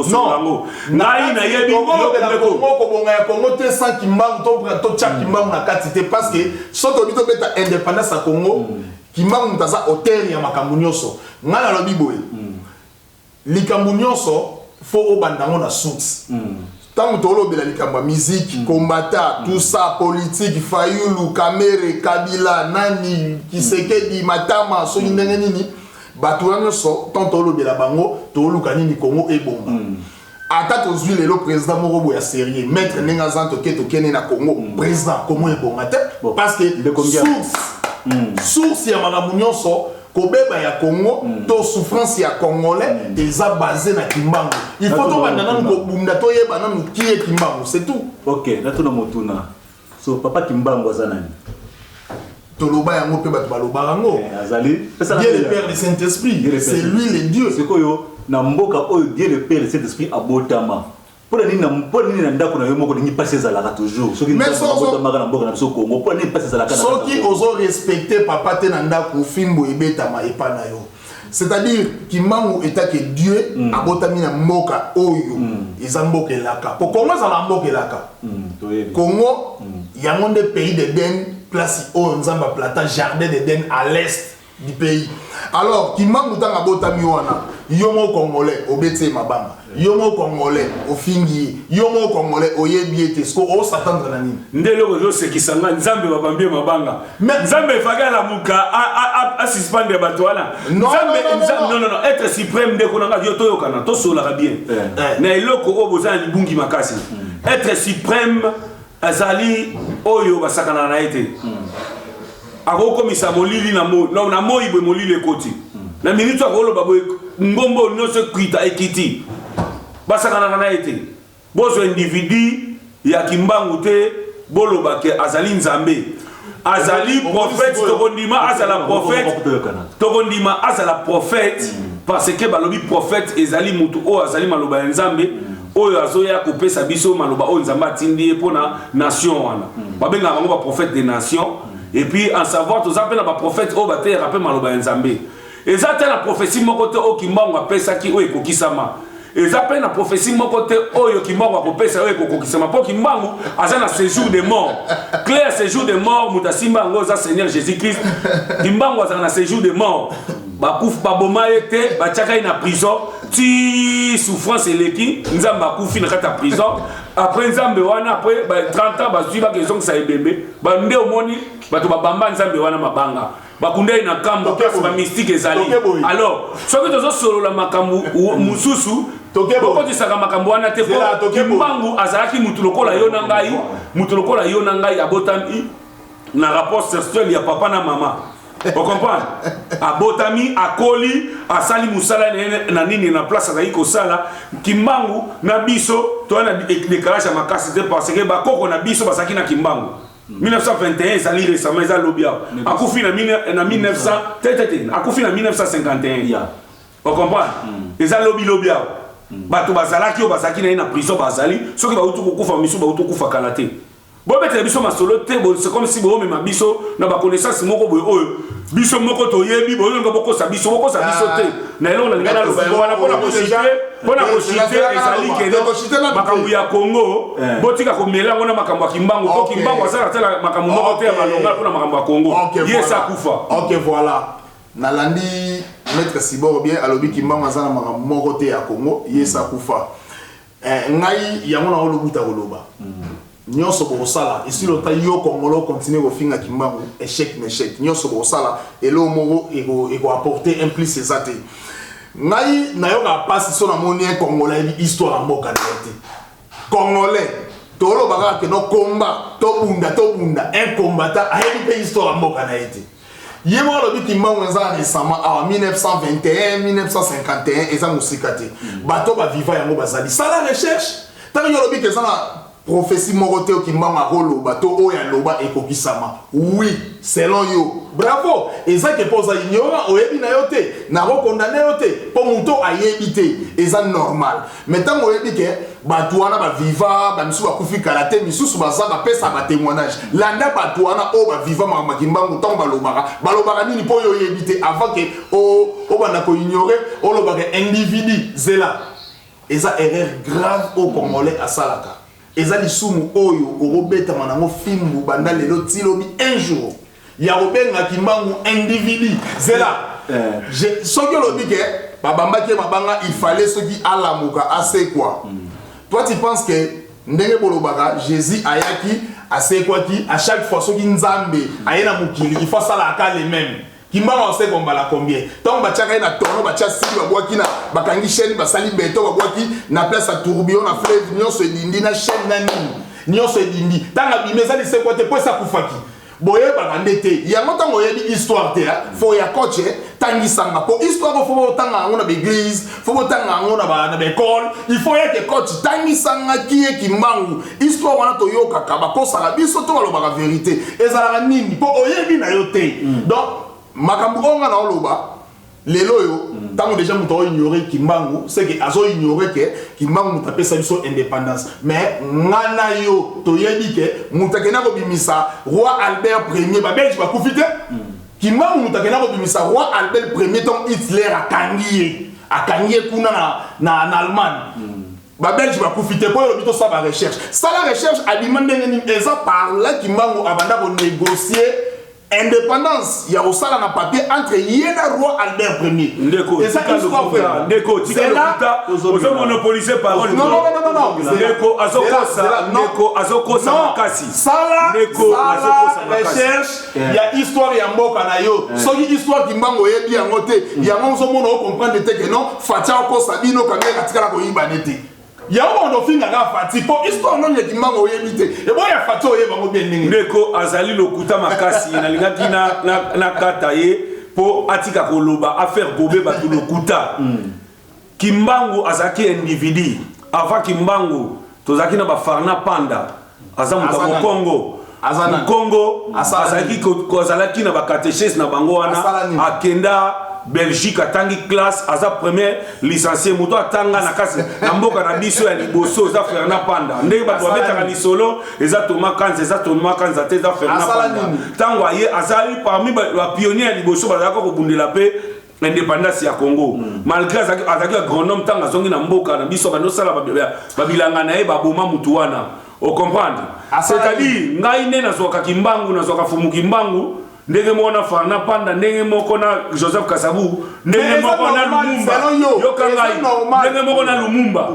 solango ngai na yebi Congo bonga ya Congo te sans kimbangu to tcha kimbangu na kati te parce que soki olobito beta indépendance ya Congo kimbangu taza hôtel ya makambo nyonso nga na lobi boye likambo nyonso fo obandango na source tant que olobela likambo musique combattant tout ça politique Fayulu Kamere Kabila nani Kisekedi Matama so ndenge nini bato nyonso tant olobela bango to luka nini Congo ebomba ata tozwi lelo président moko boya sérieux maître nenga zanto keto kene na Congo président Congo ebomba te parce que source ya makambo nyonso kobeba ya Congo to souffrance ya congolais eza basé na kimbangu il faut to bandana ko bunda to yeba na mukie kimbangu c'est tout. OK na tuna motuna so papa kimbangu azanani toloba yango pe bato baloba yango azali Dieu le Père du Saint-Esprit c'est lui le Dieu c'est koyo na mboka oyo Dieu le Père du Saint-Esprit abotama pour nini na ndako na yo moko ni passer za la toujours soki abotama na mboka na biso Congo pour nini passer za la kana soki ozo respecter papa te na ndako fimbo ebetama epa na yo c'est-à-dire kimbangu eta que Dieu abotami na mboka oyo eza mboka elaka po Congo za la mboka elaka Congo yango nde pays d'Éden place oyo nzamba plata jardin d'Éden à l'est du pays alors kimbangu tanga botami wana yomo congolais obetse mabanga yomo congolais ofingi yomo congolais oyebi ete sko o s'attendre na nini ndelo ko se kisanga nzambe babambie mabanga nzambe fagala muka a suspendre bato wana nzambe non être suprême de konanga yo toyo kana to sola bien na eloko o bozana libungi makasi être suprême azali oyo basakana na ete akokomisa molili na moi bwe molili ekoti na minute akoloba boye ngombo nyonso kwita ekiti basakana na ete bozo individu ya kimbangu te boloba ke azali nzambe azali prophète tokondima azala prophète tokondima azala prophète parce que balobi prophète ezali mutu o azali maloba ya nzambe oyo azoya kopesa biso maloba o nzambe atindi pona nation wana babenga bango ba prophète des nations et puis en savoir tous appels à prophète au bâté rappel maloba nzambe et ça la prophétie mon côté au kimbangu apesa ki o ekokisama et ça la prophétie mon côté oyo kimbangu akopesa o ekokisama po kimbangu azana séjour de mort clair séjour de mort mutasimba ngoza Seigneur Jésus-Christ kimbangu azana séjour de mort bakufu baboma ete bachaka na prison ti souffrance eleki nzambe akufi na kata prison après nzambe wana après 30 ans bazwi ba question ça ebembe ba nde omoni bato babamba nzambe wana mabanga bakundai na kambo place ba mystique ezali alors soki tozo solo la makambu mususu boko tisaka makambo wana te po kimbangu azalaki mutu lokola yo na ngai abotami na rapport sexuel ya papa na mama. Vous comprenez? Abotami, akoli, asali musala na nini na place à ko sala, kimbangu na biso, to na décalage à makasi parce que ba koko na biso basaki na kimbangu. 1921 ezali récemment ezali lobia. Akufi na 1900 akufi na 1951. Vous comprenez? Ezali lobia. Bato bazalaki o basaki na prison bazali, soki ba utu kufa misu ba utu kufa kalate. Bon, mais biso masolo te c'est comme si bo même biso na ba connaissance moko boy oyo biso moko to yebi boyo nga boko sa biso te na elo na ngana lo wana pona ko citer ezali ke makambu ya Congo botika ko mela ngona makambu ya kimbangu ko kimbangu asala tela makambu moko te ya malonga pona makambu ya Congo yesa kufa. OK, voilà. Nalandi maître Sibor bien alobi kimbangu asala makambu moko te ya Congo yesa kufa. Ngai yango na olobuta koloba. Nyonso bosala ici le temps yo Congolo continue au finga kimbangu échec nyonso bosala et le moro ego apporter un plus exact ngai na yo ka passe so na moni Congolais histoire mboka na yote Congolais tolo baka ke no combat to bunda un combattant a une histoire mboka na yote yemo lo bi kimbangu za récemment en 1921 1951 eza musikate bato ba vivant yango bazali sala recherche tant yo lo bi ke sana prophétie moroté au kimbangu akolo bato oya loba ekokisama oui selon yo bravo eza ke poza ignorant oyebi na yote na ko condamner yote po muto ayebi te eza normal maintenant oyebi ke bato wana ba viva ba misu bakufi kalate misusu baza ba pesa ba témoignage landa bato wana o ba viva ma kimbangu tant balobaka nini po yo yebi te avant que o bana ko ignorer o lobaka individu zela eza erreur grave au Congolais asalaka. Ezali sumu oyo orobeta manango fimbu banda lelo tilobi un jour ya robenga kimbangu individu zela soki olobi ke babamba ke mabanga il fallait soki alamuka assez quoi. Toi tu penses que ndenge bolobaka Jésus ayaki assez quoi qui à chaque fois soki nzambe ayena mukili il faut ça la ka les mêmes kimbangu on sait combien combien donc bachaka na tono bacha sili babwaki na bakangi chaîne basali beto babwaki na place à tourbillon na fleuve nyonso edindi na chaîne na nini nyonso edindi tanga bimeza li sekwa te po sa kufaki boye bakande te yango tango yebi histoire te fo ya coach tangi sanga po histoire fo tanga ngona l'église fo tanga ngona ba école il faut que coach tangi sanga ki e kimbangu histoire wana to yoka ka ba ko sala biso to baloba la vérité ezala nini po oyebi na yo te donc makambu onga na oloba lelo yo tango déjà muto ignorer kimbangu c'est que azo ignorer que kimbangu mutapesa biso indépendance mais ngana yo to yebi ke mutakena ko bimisa roi Albert Ier ba belge ba kufite kimbangu mutakena ko bimisa roi Albert Ier ton Hitler akangiye kuna na Allemagne ba belge ba kufite po yo bito sa ba recherche ça la recherche a demandé ni eza par là kimbangu abanda ko négocier indépendance ya osala na papier entre yena roi Albert Ier et ça ndeko tika ozo monopoliser parole non ndeko azokosa makasi ndeko azokosa recherche ya histoire ya mboka na yo soki histoire kimbango yebi yango te yango ozo mona o comprendre te que non fatia okosa bino kamera tikala ko yiba nete yawo on finga ga fati po histoire non ye kimbango yebi te e boya fati o yeba ngo bien ningi ndeko azali lokuta makasi na lingaki na kata ye po atika koloba affaire gobe batu lokuta kimbangu azaki individu avant kimbangu tozaki na bafarna panda azamu ka Congo azalaki na bakatechese na bango wana akenda Belgique atangi classe aza premier licencié moto atanga na kasi na mboka na biso ya liboso za Fernand Panda ndenge bato babetaka lisolo eza Thomas Kanza te za Fernand Panda tango aye azali parmi ba pionnier ya liboso bazalaka kobundela pe indépendance ya Congo malgré azaki agronome tango azongi na mboka na biso banosala babilanga na ye baboma mutu wana o comprendre c'est-à-dire ngai ne nazwaka kimbangu nazwaka fumu kimbangu ndenge moko na Fana Panda, ndenge moko na Joseph Kasabu, ndenge moko na Lumumba, yokangai, ndenge moko na Lumumba,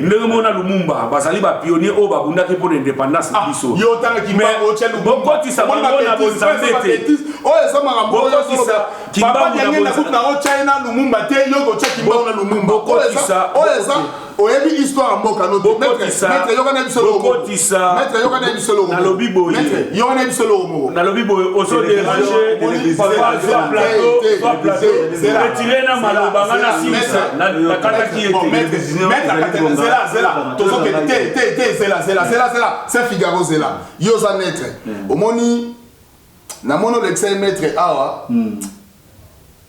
ndenge moko na Lumumba, basali ba pionnier o babunda ki pour l'indépendance biso. Yo tanga Kimbangu ocha Lumumba. Bokoti sa bango na bonzambete. Oh eza makambo bokoti sa Kimbangu na bonzambete. Na China Lumumba te yo kocha Kimbangu na Lumumba. Bokoti sa. Oh eza oyebi histoire mboka no maître yokana bisolo bokoti sa maître yokana bisolo na lobi boye maître yokana bisolo mo na lobi boye oso déranger papa soit plateau retirer na maloba ngana simisa na kata qui était maître zela tozo ke te zela c'est Figaro zela yoza maître omoni na mono l'excès maître awa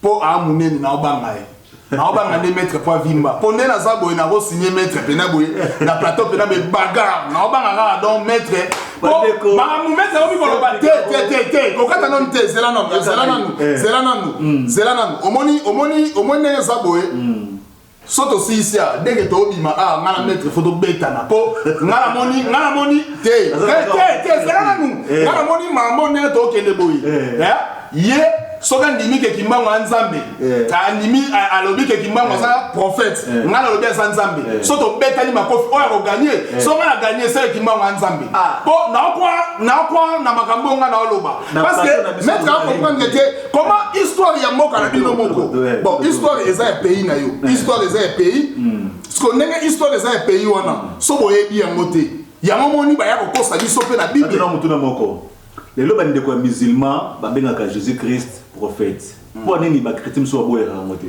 po amuneni na obangaye na obanga ne maître po vimba pondé na zabo na go signer maître pena boye na plateau pena be bagarre na obanga ga donc maître ba mu maître obi boloba te kokata non te zela nanu omoni ne zabo soto sisia denge to bima ngala maître photo betana po ngala moni te zela nanu ngala moni mambo ne to kende boye ye soka ndimi ke Kimbangu Nzambe ndimi alobi ke Kimbangu za prophète ngala lobi za Nzambe soto betani makofi oya ko gagner soka na gagner c'est Kimbangu Nzambe po na kwa na makambo nga na oloba parce que mettre à comprendre que comment histoire ya mboka na bino moko bon histoire eza ya pays na yo histoire eza ya pays ce qu'on nenge histoire eza ya pays wana so boyebi yango te yango moni ba ya ko kosa biso pe na bible na mutuna moko lelo bande ko musulman babengaka Jésus Christ prophète pour nini ba chrétien so boye ramote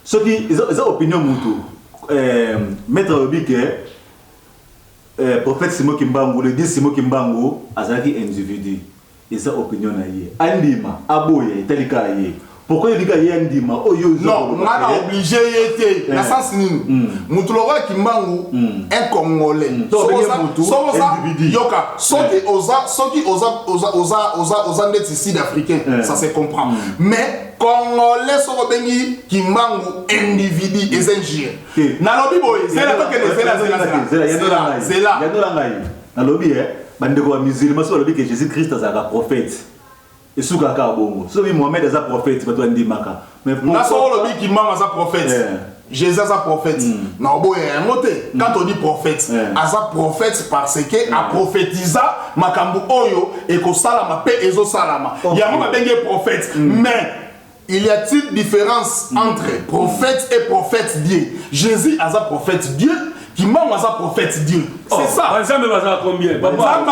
ce qui ils ont opinion mutu maître obike prophète Simon Kimbangu le dit Simon Kimbangu azaki individu ils ont opinion na ye andima aboye telika ye pourquoi il dit qu'il y a un dima non on a obligé été la sens nini mutu lo wa Kimbangu un congolais yoka soki oza ndeti sud-africain ça se comprend mais congolais so bengi Kimbangu individu et ingé na lobi boy c'est la toke de zela na lobi bandeko wa musulman so lobi que Jésus Christ azaka prophète et souka ka bongo so bi Mohamed aza prophète bato ndimaka mais na so lobi Kimbangu aza prophète Jésus aza prophète na oboye ngote quand on dit prophète aza prophète parce que a prophétisa makambu oyo et ko salama pe ezo salama ya mo benge prophète mais il y a-t-il différence entre prophète et prophète Dieu? Jésus aza prophète Dieu Kimbangu aza prophète Dieu. C'est ça. Nzambe baza combien? Papa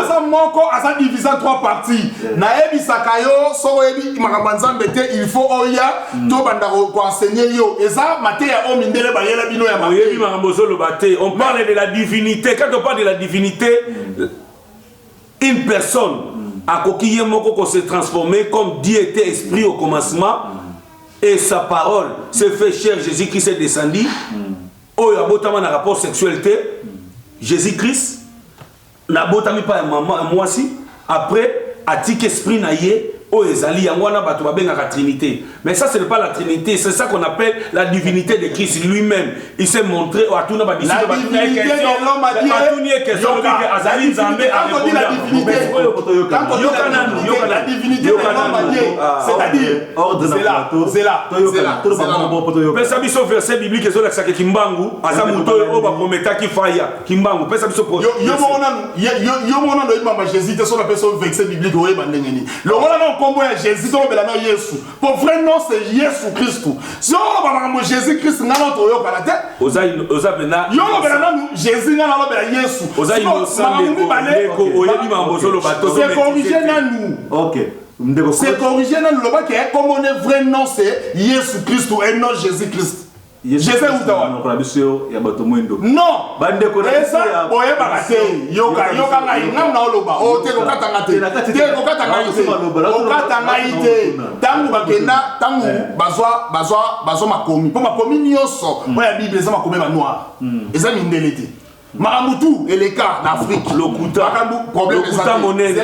ça moko aza divisé en 3 parties. Na yebi sakayo so yebi makambo Nzambe te il faut oya to banda ko enseigner yo. Eza maté ya o mindele ba yela bino ya maté. Yebi makambo zo lo baté. On parle de la divinité. Quand on parle de la divinité, une personne a kokiye moko ko se transformer comme Dieu était esprit au commencement et sa parole se fait chair. Jésus-Christ est descendu. Oh, il y a un rapport sexualité. Jésus-Christ n'a pas moi aussi. Après, atik esprit naïe. Oh, ezali yangwana bato babenga la Trinité. Mais ça ce n'est pas la Trinité, c'est ça qu'on appelle la divinité de Christ lui-même. Il s'est montré à tout le monde. La divinité de l'homme a dit la divinité de l'homme a dit, c'est-à-dire c'est là. Pesa biso verset biblique ezo laksa ke Kimbangu aza muto o ba prometa ki faya Kimbangu pesa biso yo mona no imamba Jésus te so la personne verset biblique o ebandengeni. Le mona no kombo ya Jésus to bela no Yesu. Pour vrai nom c'est Yesu Christ. Si on ba makambo Jésus Christ ngana to yo kala te. Oza bena yo bela no Jésus ngana lo bela Yesu. Oza innocent ko oyebi mambo zo lo bato. C'est corrigé na nous. OK. C'est corrigé dans le loba qui est comme on est vrai nom c'est Jésus Christ et non Jésus Christ. Jésus ou dawa. Non. Bande ko ça boye bakate yoka ngai ngam na loba o te ko katanga te. Te ko katanga ite. O katanga ite. Tangu bakenda tangu bazwa makomi. Po makomi nyoso. Oya Bible za makomi ba noir. Eza mindelete. Maramutu et les cas d'Afrique. Lokuta monene.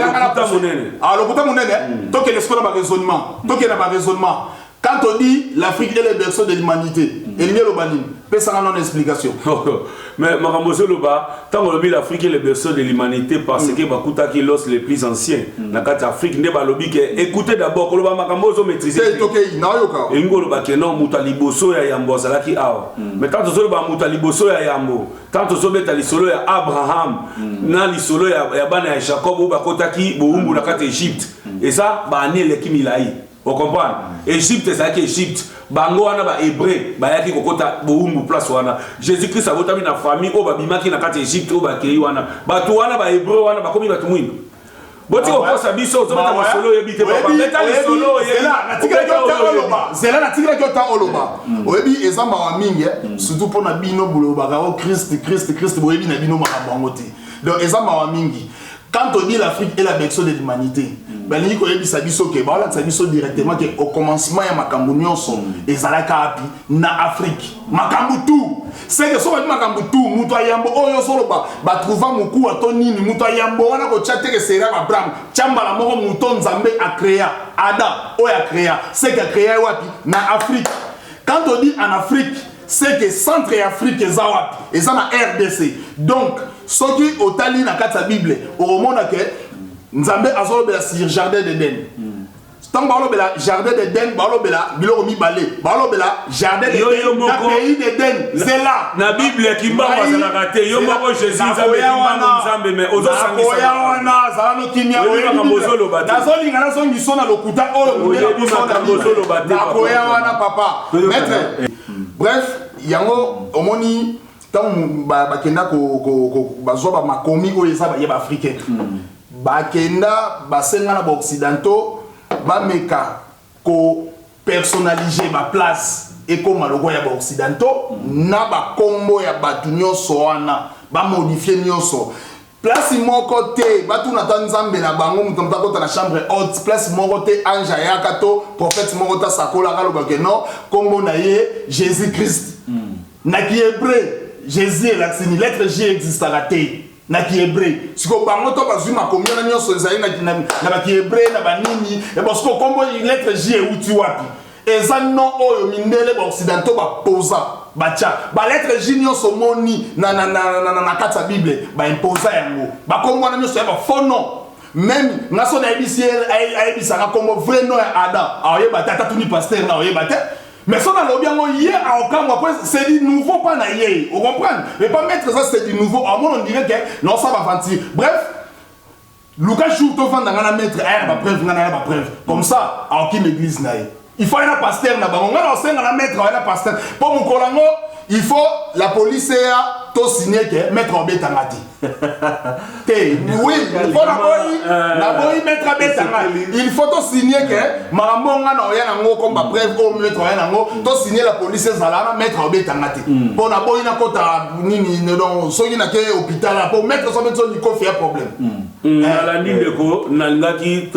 Ah, lokuta monene. Tant que l'espoir n'a pas raisonnement. Tant qu'il n'a pas raisonnement. Quand on dit l'Afrique est le berceau de l'humanité, et il y a le banim. pesa non explication. Mais Maramoso Loba, tant que l'Afrique est le berceau de l'humanité parce que Bakuta qui l'os les plus anciens. Dans l'Afrique, ne ba lobi que écoutez d'abord que Loba Maramoso maîtriser. C'est OK, na yo ka. Et ngolo ba que non mutaliboso ya yambo salaki awa. Mais tant que Loba mutaliboso ya yambo, tant que Zobeta li solo ya Abraham, na li solo ya bana ya Jacob ou Bakota ki bo umbu na kata Égypte. Et ça ba né le kimilai. Vous comprenez? Égypte, c'est Égypte. Bango wana ba hébreu, ba yaki kokota boumbu place wana. Jésus-Christ a voté na famille o ba bimaki na kati Égypte o ba kei wana. Ba tu wana ba hébreu wana ba komi ba tumwino. Boti ko kosa biso zo meta masolo yebite papa. Meta le solo yebi. Na tikela ko ta oloba. Zela na tikela ko ta oloba. Oyebi ezamba wa mingi, surtout pour na bino buloba ka Christ boyebi na bino makambo te. Donc ezamba wa mingi. Quand on dit l'Afrique est la berceau de l'humanité, ben il y a sabiso que bah là sabiso directement que au commencement ya makambu nyonso ezalaka api na Afrique makambu tout c'est que so makambu tout muto ayambo oyo solo ba trouva muku atonini muto ayambo wana ko chatte que sera Abraham chamba la moko muto nzambe a créé Adam oya créé c'est que créé wapi na Afrique. Quand on dit en Afrique c'est que centre Afrique eza wapi eza na RDC. Donc ce qui au tali na kata Bible au monde que Nzambe azolobela sur jardin d'Éden. Tant balobela jardin d'Éden, balobela biloko mibale, balobela jardin d'Éden na pays d'Éden. C'est là. Na Bible qui mba bazala raté, yo moko Jésus Nzambe kimba Nzambe mais ozo sangisa. Oya wana zala no kimia oya kambozo loba. Nazolinga nazo ngisona lokuta oyo mundela biso na kambozo loba. Na oya wana papa. Maître. Bref, yango omoni tant bakenda ko bazoba makomi oyo eza ba yeba africain. Bakenda basenga na ba occidentaux bameka ko personnaliser ba place et comme logo ya ba occidentaux na ba kombo ya batu nyonso wana ba modifier nyonso place moko te batu na tanzambe na bango muto mutako na chambre haute place moko te anja ya kato prophète moko ta sakola kaloba ke non kombo na ye Jésus Christ na ki hébreu Jésus est la lettre J existe à te na ki hébreu siko bango to bazui makomio na nyonso ezali na ba ki hébreu na banini et parce que kombo lettre J euti wapi eza non oyo mindele ba occidentaux ba posa ba tia ba lettre J nyonso moni na kata Bible ba imposa yango ba kombo na nyonso ya ba faux nom même ngaso na ebisi ayebisa ka kombo vrai nom ya Adam ayeba tata tuni pasteur na ayeba te. Mais ça dans l'objet hier à Okam c'est du nouveau pas na hier, vous comprenez? Mais pas mettre ça c'est du nouveau. À mon on dirait que non ça va fantir. Bref, Lucas joue tout vendre dans la mettre ba preuve na ba preuve. Comme ça à aucune église na. Il faut un pasteur na bango na on na mettre un pasteur. Pour mon colango, il faut la police a to signer que mettre en betangati. Oui, il faut la boy mettre en betangati. Il faut to signer que marambonga na oya nango comme ba preuve au mettre oya nango to signer la police zalana mettre en betangati. Pour na boy na kota nini donc soki na ke hôpital pour mettre ça mettre ni ko faire problème. La ligne de ko na ngaki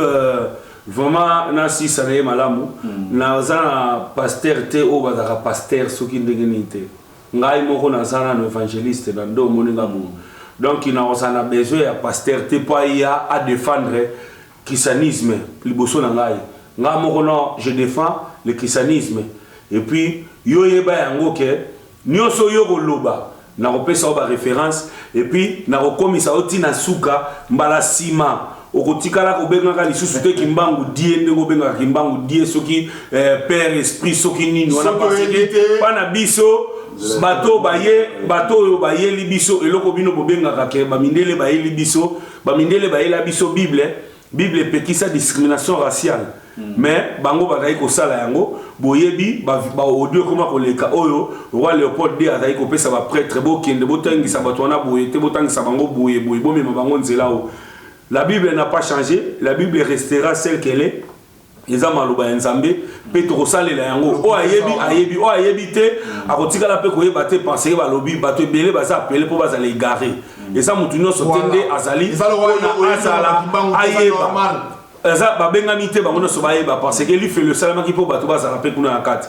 vraiment na si sanaye malamu na zana pasteur te o bazaka pasteur soki ndenge nite ngai moko na zana no évangéliste na ndo moninga mu donc il a besoin ya pasteur te pas ya à défendre christianisme liboso na ngai nga moko non je défends le christianisme et puis yo yeba yango ke nyonso yo koloba na kopesa ba référence et puis na kokomisa oti na suka mbala sima okotikala kobengaka lisusu te kimbangu die ndenge obengaka kimbangu die soki père esprit soki nini wana parce que pana biso bato oyo bayeli biso eloko bino bobengaka ke bamindele bayeli biso bamindele bayela biso bible epekisa discrimination raciale mais bango bazali kosala yango boyebi ba audio koma koleka oyo roi Léopold II azali kopesa ba prêtre bokende botangisa bato wana boye te botangisa bango boye bomema bango nzela o. La Bible n'a pas changé, la Bible restera celle qu'elle est. Eza maloba nzambe petro salela yango o ayebi te akotika la pe koyeba te penser ba lobi bato ebele baza appeler po baza les garer et ça mutu nyonso tende azali azala ayeba eza babengami te bango nyonso bayeba parce que lui fait le salama ki po bato bazala pe kuna na kati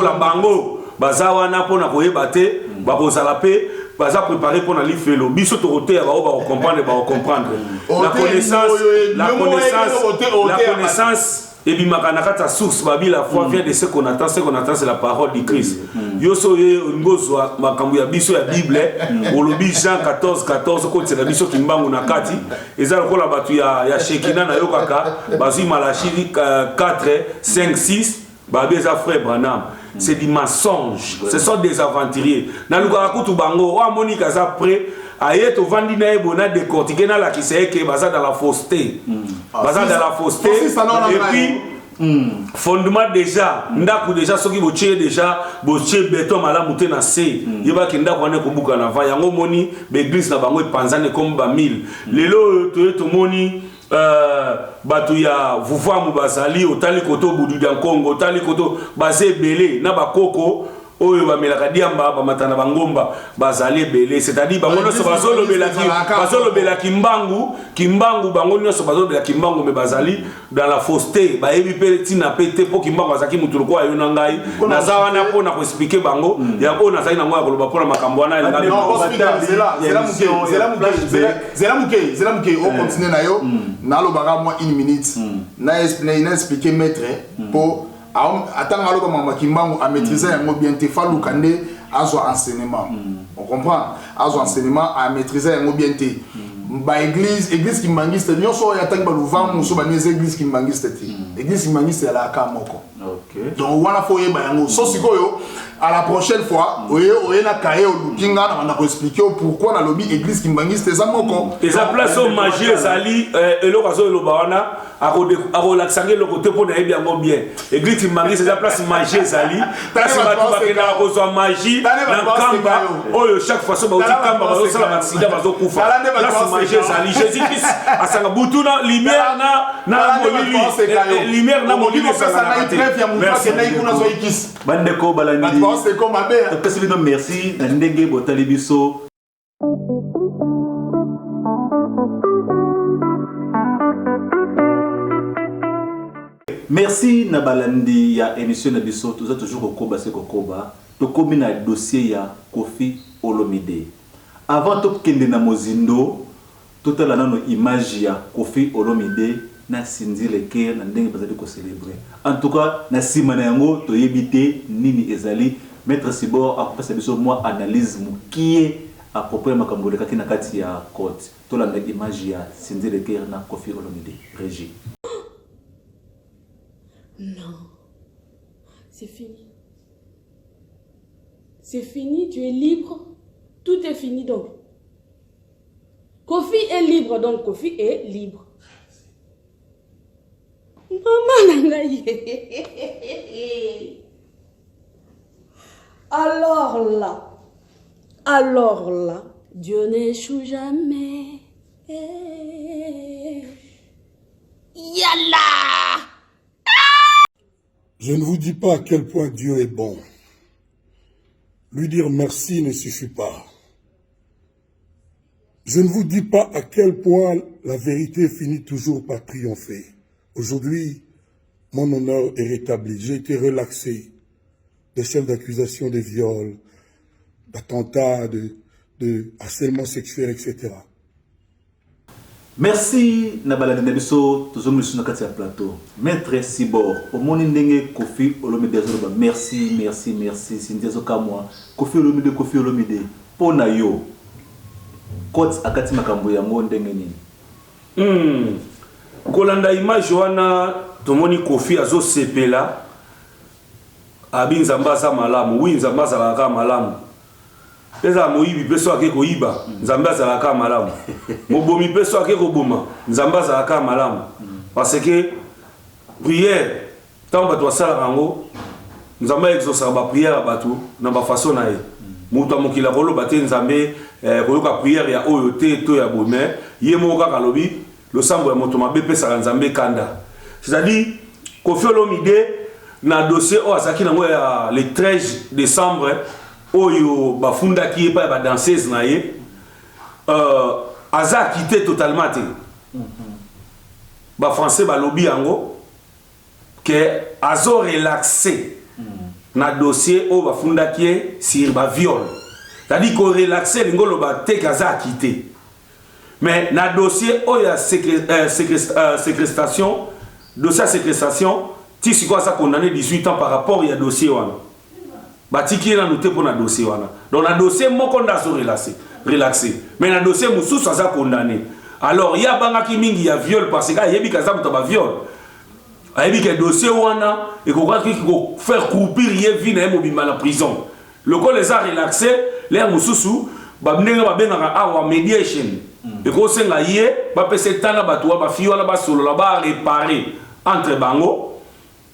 la bango baza wana pona koyeba te bakozala pe baza préparé pour aller faire le biso toroté ba comprendre la connaissance et bi makana kata source babi la foi vient de ce qu'on attend c'est la parole du Christ yoso ye ngozwa makambo ya biso ya Bible olobi Jean 14 ko tsela biso kimbangu na kati eza lokola batu ya Shekina na yokaka bazui Malachi 4 5 6 babi eza frère Branham. C'est du mensonge, ce sont des aventuriers. Na luka kutu bango wa Monica za prêt aye to vandi na ebona décortiquer na la qui sait que baza dans la fausseté. Baza dans la fausseté et puis fondement déjà ndaku déjà soki boche déjà boche béton malamu te na se yeba ki ndaku ane kobuka na va yango moni be église na bango epanzane comme ba 1000 lelo to moni batu ya vuvamu bazali otali koto budu ya Congo otali koto bazé belé na bakoko oyo bamelaka diamba bamatana bangomba bazali belé c'est-à-dire bango nyonso bazolobela kimbangu bango nyonso bazolobela kimbangu me bazali dans la fausseté bayebi pe tina pete po kimbangu azaki mutu lokwa yo na ngai naza wana po na ko expliquer bango ya ko nazali nango ya koloba po na makambo wana zela muke o continue na yo na lobaka moi 1 minute na expliquer maître po attends alors comment Kimbangu a maîtrisé un mot bien te fallu kande azo enseignement on comprend azo enseignement a maîtrisé un mot bien te ba église kimbangiste nyoso ya tanga luva muso ba neze église kimbangiste te église kimbangiste la ka moko OK donc wana foye ba yango so sikoyo à la prochaine fois oye na kaye olukinga na ko expliquer pourquoi na lobby église kimbangiste za moko et ça place au magie sali eloko azo loba wana ako laksange le côté pour na bien bien église kimbangiste za place magie sali place batu bakena ko so magie na kamba oyo chaque fois so ba uti kamba bazo sala accident bazo kufa place magie sali Jésus Christ asanga butuna lumière na molili lumière na molili merci bandeko balandi merci na ndenge botali biso merci na balandi ya émission na biso toza toujours kokoba se kokoba tokomi na dossier ya Koffi Olomide avant to kende na mozindo totala nano image ya Koffi Olomide na Sinzile Ker na ndenge bazali ko célébrer en tout cas na simana yango to yebite nini ezali maître Sibor akopesa biso moi analyse mukie à propos ya makambo le kati na kati ya cote to la image ya Sinzile Ker na Koffi Olomide Régie. Non, c'est fini. C'est fini, tu es libre. Tout est fini donc. Koffi est libre, donc Koffi est libre. Maman Nangaye. Alors là, Dieu n'échoue jamais. Yalla! Je ne vous dis pas à quel point Dieu est bon. Lui dire merci ne suffit pas. Je ne vous dis pas à quel point la vérité finit toujours par triompher. Aujourd'hui, mon honneur est rétabli. J'ai été relaxé des chefs d'accusation de viol, d'attentats, de harcèlement sexuel, etc. Merci na balade na biso tozomuli suna kati ya plateau maître Sibor omoni ndenge Koffi Olomide azoloba merci sindiazo kamwa Koffi Olomide pona yo kote akati makambo yango ndenge nini kolanda image wana tomoni Koffi azo sepela abi nzamba za malamu wi nzamba za la malamu pesa moyibi peso ake koyiba nzamba za la malamu mobomi peso ake koboma nzamba za la malamu parce que prière tant bato sala rango nzamba exauce ba prière bato na ba façon na ye mutu mokila kolo baté nzambe koyoka prière ya oyo te to ya bome ye moka kalobi le sambo ya moto mabe pesa nzambe kanda c'est-à-dire Koffi Olomide na dossier o azaki nango ya le 13 décembre oyo bafunda ki pa ba danseuse na ye aza quitté totalement te ba français ba lobby yango que azo relaxé na dossier o bafunda ki sur ba viol c'est-à-dire ko relaxé ngolo ba te kaza quitté mais na dossier o ya séquestration dossier séquestration ti siko sa condamné 18 ans par rapport ya dossier wana batiki na noté pour na dossier wana donc na dossier moko ndazo relaxé mais na dossier mususu aza condamné alors ya bangaki mingi ya viol parce que yebi kaza muto ba viol ayebi que dossier wana et ko faire croupir ye vie na mobimba na prison le col les a relaxé les mususu ba mnenga ba benga awa mediation et ko senga ye ba pese tana batwa ba fi wana ba solo la ba réparer entre bango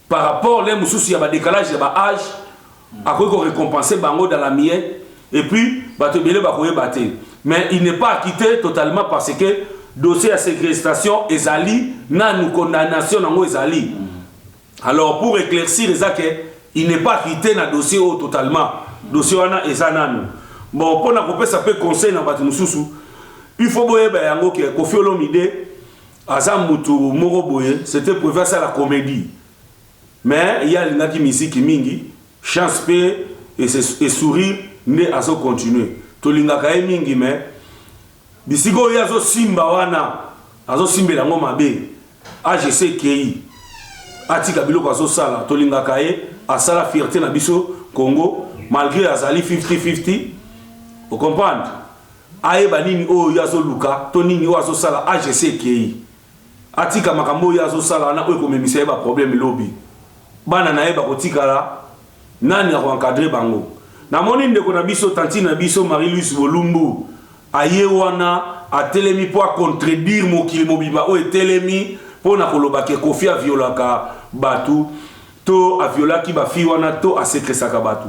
par rapport les mususu ya ba décalage ya ba âge à quoi qu'on récompenser bango dans la miette et puis batebele ba koye baté mais il n'est pas acquitté totalement parce que dossier à séquestration ezali na nous condamnation nango ezali alors pour éclaircir il n'est pas acquitté na dossier totalement dossier wana ezananu bon pour na kopesa pe conseil na batu mususu il faut boye ba yango ke Koffi Olomide aza mutu moko boye c'était prévu ça la comédie mais il y a l'ingaki musique mingi chance paix et sourire ne azo continuer to lingaka mingi mais bisiko yazo simba wana azo simbe la ngoma be AGC KI atika biloko azo sala to lingaka asala fierté na biso Congo malgré azali 50-50 vous comprenez aye banini o yazo luka to nini o azo sala AGC KI atika makambo yazo sala na ko komemisa ba problème lobby bana na yeba kotikala nani ko encadrer bango na moni ndeko na biso tanti na biso Marie-Louise Bolumbu aye wana atelemi po contredire mokili mobimba o etelemi po na koloba ke Koffi a violaka batu to a violaki ba fi wana to a séquestresaka batu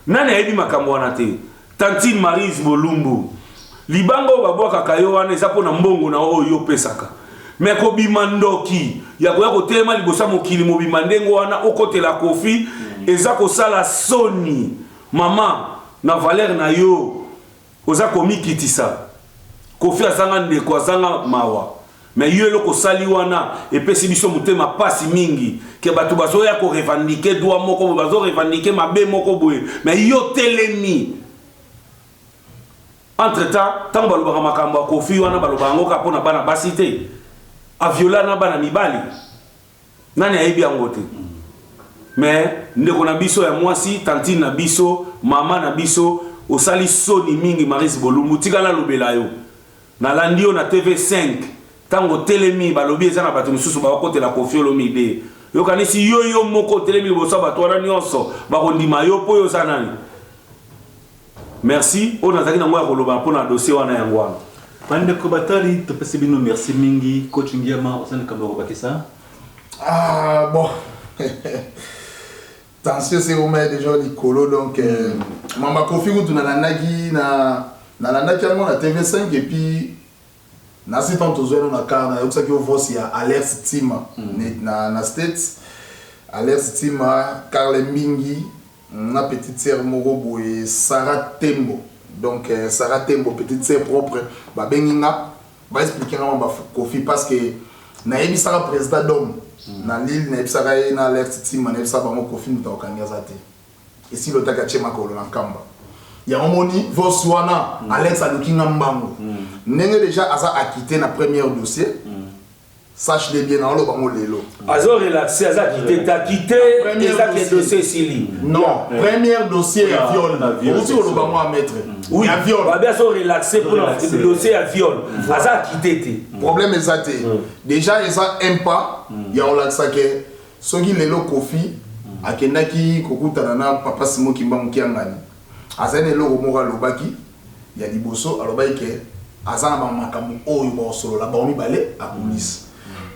nani ayebi makambo wana te tanti Marie-Louise Bolumbu libango babwaka kayo wana eza po na mbongo na oyo pesaka mais ko bimandoki ya ko telema libosa mokili mobimba ndengo wana okotela Koffi eza ko sala soni mama na valeur na yo oza komi kitisa Koffi azanga ndeko azanga mawa mais yo eloko sali wana epesi biso mutema pasi mingi ke bato bazoya ko revendiquer droit moko bazo revendiquer mabe moko boye mais yo telemi entre temps tant balobaka makambo ya Koffi wana balobaka ngo kapona bana basité a viola na bana mibali nani ayebi yango te mais ndeko na biso ya mwasi tantine na biso mama na biso osali soni mingi Marie-Louise Bolumbu tikala lobela yo na landio na TV5 tango telemi balobi eza na bato mususu ba kotela Koffi Olomide yo kanisi yo moko telemi liboso bato wana nyonso bakondima yo po yo sanani merci on a zaki na ngoya koloba pona dossier wana yango wana bande ko batali to pesi bino merci mingi coach Ngiama osana kamero bakisa bon tension c'est au moins déjà likolo donc mama Koffi kutu na nagi na na TV5 et puis na sitant toujours na kana yo ça qui voici à Alert Team na States Alert Team Carle Mingi na petite sœur Morobo et Sarah Tembo donc Sarah Tembo petite sœur propre ba benginga ba expliquer comment ba Koffi parce que na yebi Sarah président d'homme na l'île na ebisaka ye na Alert Team na ebisaka bango Koffi muta okangaza te et si lotaka chema kolo na kamba ya omoni voswana Alex alukinga mbango ndenge déjà aza acquitté na premier dossier sache-le bien na lo bango lelo azo relaxé aza quitté eza que dossier sili non premier dossier ya viol aussi lo bango à mettre oui ya viol ba bien azo relaxé pour le dossier ya viol aza quitté te problème exacté déjà eza un pas ya relaxa que soki lelo Koffi akendaki kokutana na papa Simo Kimba Mukiangani azane loko moko alobaki ya liboso alobaki ke azana ba makambo oyo ba solo la ba mibale a police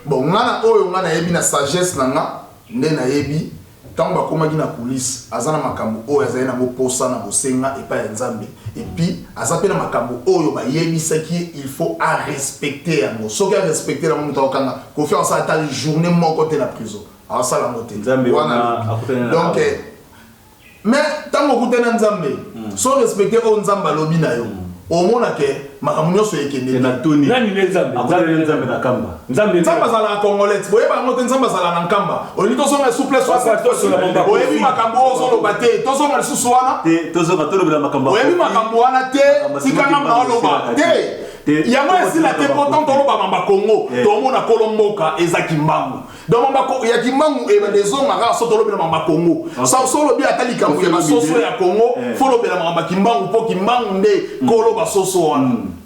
bon ngana oyo ngana yebi na sagesse nanga nde na yebi tant ba komaki na police azana makambo oyo azana na moposa na bosenga et pas nzambe et puis azape na makambo oyo ba yebi saki il faut à respecter yango soki à respecter la moto okanga Koffi en sa ta journée moko te na prison a ça la moté donc mais tant que tu es nzambe so respecter o nzamba lobi na yo o mona ke makambo nyonso ekende na toni nani nzambe na kamba nzambe sala na congolais boye ba ngote nzamba sala na kamba o lito so na souple so boye bi makambo o so bate to so na susu wana te to so na to lobi makambo boye bi makambo wana te sikanga na loba te Il y a moi ici la pourtant dans le Congo, dans mon Colomboka et Zakimbangu. Dans mon Bako, il y a Kimbangu et des hommes à Sotolo Bama Congo. Sans solo bien Talika, il y a ma soso à Congo, follow Bama Kimbangu, pour Kimbangu de Koloba Soso.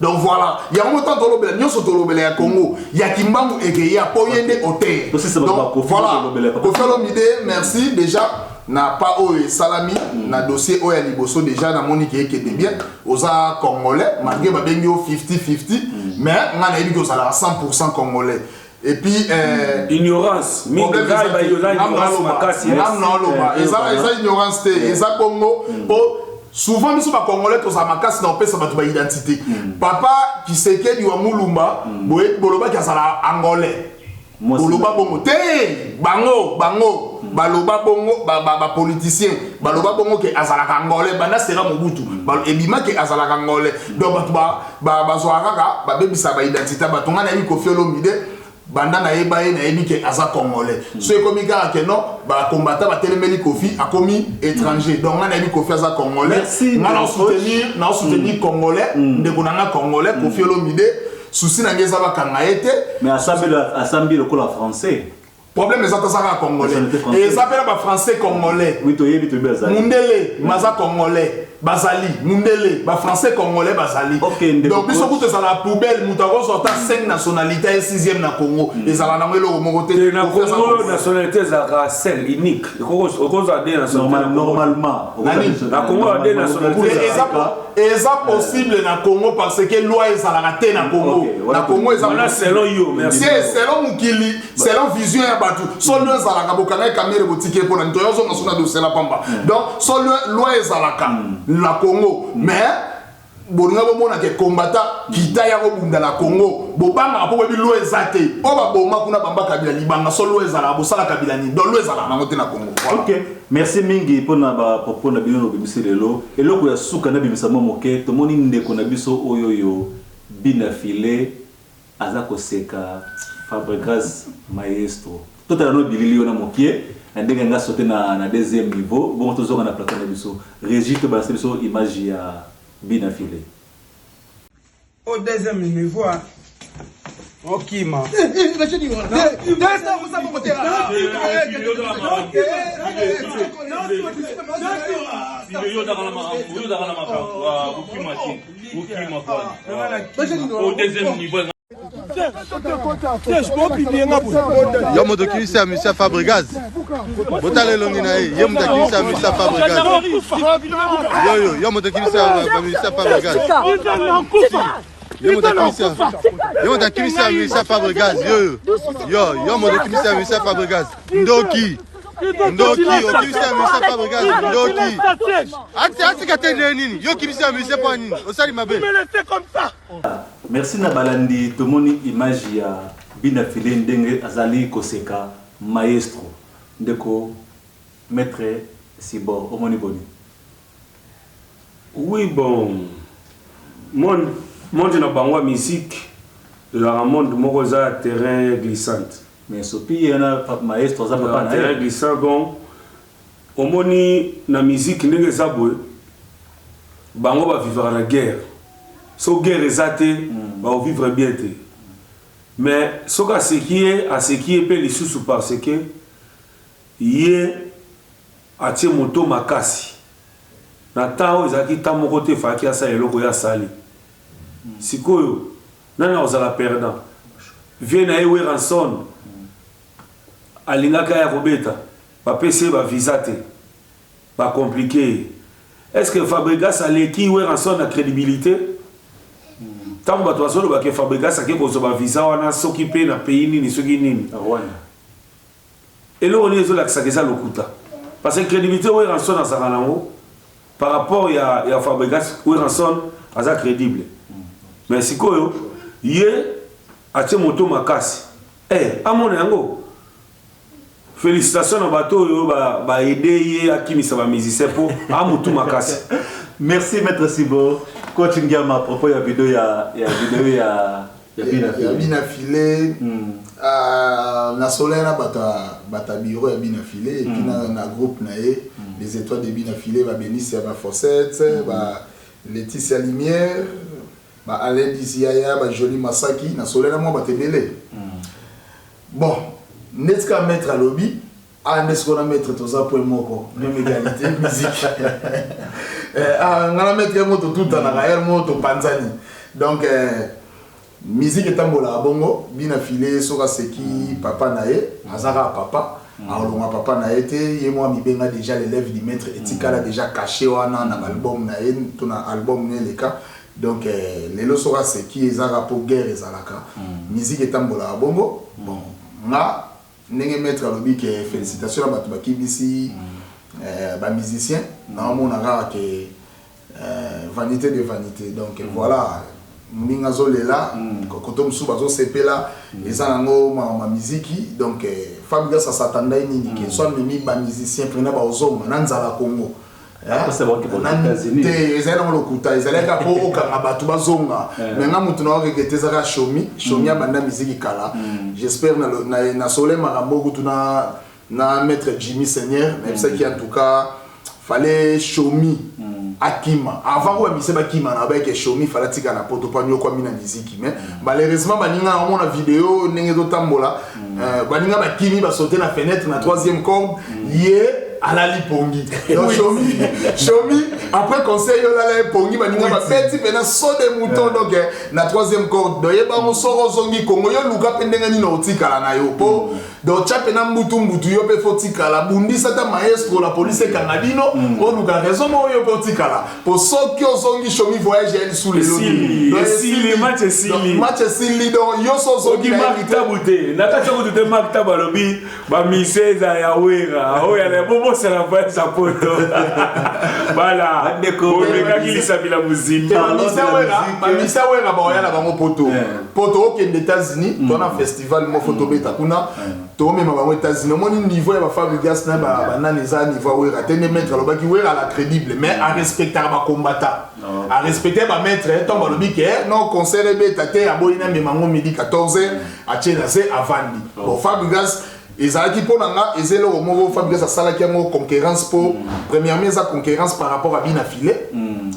Donc voilà, il y a un temps dans le Nyon Sotolo Bele à Congo, il y a Kimbangu et il y a Poyende Hotel. Donc voilà, Kofelo Mide, merci déjà. Na pas au salami na dossier au liboso déjà na monique qui est bien aux congolais malgré ba bengio 50-50 mais on a dit que ça a 100% congolais et puis ignorance ignorance makasi eza ignorance eza Congo souvent nous sommes congolais tous à makasi na pesa ba identité papa qui sait que wa mulumba boye boloba ki azala angolais boloba bongo te bango baloba bongo ba politicien baloba bongo ke azalaka angolais banda sera mobutu ebima ke azalaka angolais donc ba zoaraka ba bebisa ba identité ba tonga na yi Koffi Olomide banda na yeba na yebi ke aza congolais so ekomi ka ke non ba combattant ba telemeli Koffi a commis étranger donc na yebi Koffi aza congolais na soutenir congolais ndeko na congolais Koffi Olomide souci na ngeza ba kanga ete mais assemblée le cola français problème est ça congolais et ça s'appelle pas français congolais oui to yebi to beza mundele maza congolais bazali mundele ba français congolais bazali donc biso kuto ça la poubelle mutako sorta 5 nationalités et 6e na Congo et ça la na ngelo mokote na Congo nationalité za seul unique ko za des nationalités normalement na Congo a des nationalités et ça possible na Congo parce que loi est à la raté na Congo na Congo est selon yo merci selon mukili selon vision ya batu solo za la kabokana kamere botike pour na ntoyo na sona de la pamba donc solo loi est à la Congo mais bolinga bomona ke combattant kita ya kobunda na Congo bobanga po bi loi ezate o ba boma kuna bamba kabila libanga solo ezala bosala kabila ni donc loi ezala na ngote na Congo OK merci mingi pona ba propos na bino bimiselo eloko ya suka na bimisamo moke to moni ndeko na biso oyoyo bina filé azako seka Fabregas maestro total no bilili ona mokie ndenge nga sauter na deuxième niveau bon tozoka na plateau na biso régite ba biso image ya bina filé au deuxième niveau OK ma Yo moto kilisi ya Monsieur Fabregas. Botale longi na ye. Yo moto kilisi ya Monsieur Fabregas. Yo moto kilisi ya Monsieur Fabregas. Yo moto kilisi ya Monsieur Fabregas. Yo moto kilisi ya Monsieur Fabregas. Ndoki, okilisi ya Monsieur Fabregas. Ndoki. Ati katende nini? Yo kilisi ya Monsieur kwa nini? Osali mabe. Merci na balandi tomoni image ya bina filé ndenge azali koseka maestro ndeko maître Sibor omoni boni. Oui bon monde na bangwa musique la monde moko za terrain glissante mais sopi yana maestro za papa na terrain glissant bon omoni na musique ndenge za boy bango ba vivre la guerre. So guerre ezate va vivre bien té mais ce qui est pe lisusu parce que yé atie moto makasi na tao ezaki ta moko te faki asa eloko ya sali sikoyo nana ozala perdant vient na ewe ranson alingaka ya kobeta ba pc ba visa te ba compliqué est-ce que Fabregas aleki ewe ranson na crédibilité tant bato azolo ba ke Fabregas ake ko ba visa wana soki pe na pays nini soki nini Rwanda elo oni ezo la kisakeza lokuta parce que crédibilité we ranson na sakanango par rapport ya Fabregas we ranson aza crédible mais sikoyo ye atie moto makasi amona yango félicitations na bato yo ba aider ye akimisa ba musicien po amutu makasi. Merci maître Sibor. Coach Ngiama à propos de la vidéo ya bina filé na solaire na bata bureau ya bina filé et puis na groupe na les étoiles de bina filé va bénir ba Fossette ba Laetitia Lumière ba Alain Disiaya ba Joli Masaki na solena moi ba tebele bon netka mettre à lobby n'est-ce qu'on a mettre tout ça pour moko même égalité musique on a mettre moto tout dans la réelle moto panzani donc musique est tambola bongo bina filé soka seki papa nae azara papa alors papa na été et moi mi benga déjà l'élève du maître etikala déjà caché wana na album nae tout na album ne les cas donc les lo soka seki ezara pour guerre ezalaka musique est tambola bongo bon nga nenge mettre lobi que félicitations à batu bakibisi ba musicien na mona ra que vanité de vanité donc voilà minga zolela koto musu bazo sepela eza nango ma muziki donc Fabga ça s'attendait nini que soit mimi ba musicien prena ba ozonga na nzala Congo c'est bon que pour les États-Unis ils ont le kuta ils allaient kapo okanga batu bazonga mais nga mutu na regete zaka shomi banda muziki kala j'espère na sole marambo kutuna na maître Jimmy Seigneur même ça qui en tout cas fallait shomi Akima avant quoi mise Akima na ba ke shomi fallait tika na poto pa nyoko mina muziki mais malheureusement baninga on a vidéo ndenge to tambola baninga bakimi ba sauter la fenêtre na troisième corde à la lipongi donc shomi après conseil la lipongi baninga ba petit pena saut des moutons donc na troisième corde doye ba mo soro zongi kongo yo luka pendenga ni no tika na yo po donc chapena mutu yo pe fotika la bundi sata maestro la police kangadino on luka raison mo yo fotika la pour ceux qui ont shomi voyage elle sous les lots si match si donc yo so zongi maktabute nakachako de maktaba lobi ba miseza ya wera o ya le bobo c'est la voix sa poto voilà on le kaki sabila muziki misa wera ba ya la bango poto au des États-Unis dans un festival mo photo beta kuna to même ba États-Unis mon niveau ba Fabregas na ba naneza niveau wera tene mettre lo baki wera la crédible mais à respecter ba combattant à respecter ba maître ton ba lobi que non concert beta te aboyina me mango midi 14h a tchela c'est avandi bon Fabregas ezalaki mpona nga ezele moko Fabregas asalaki yango concurrence pour premièrement eza concurrence par rapport à bina filet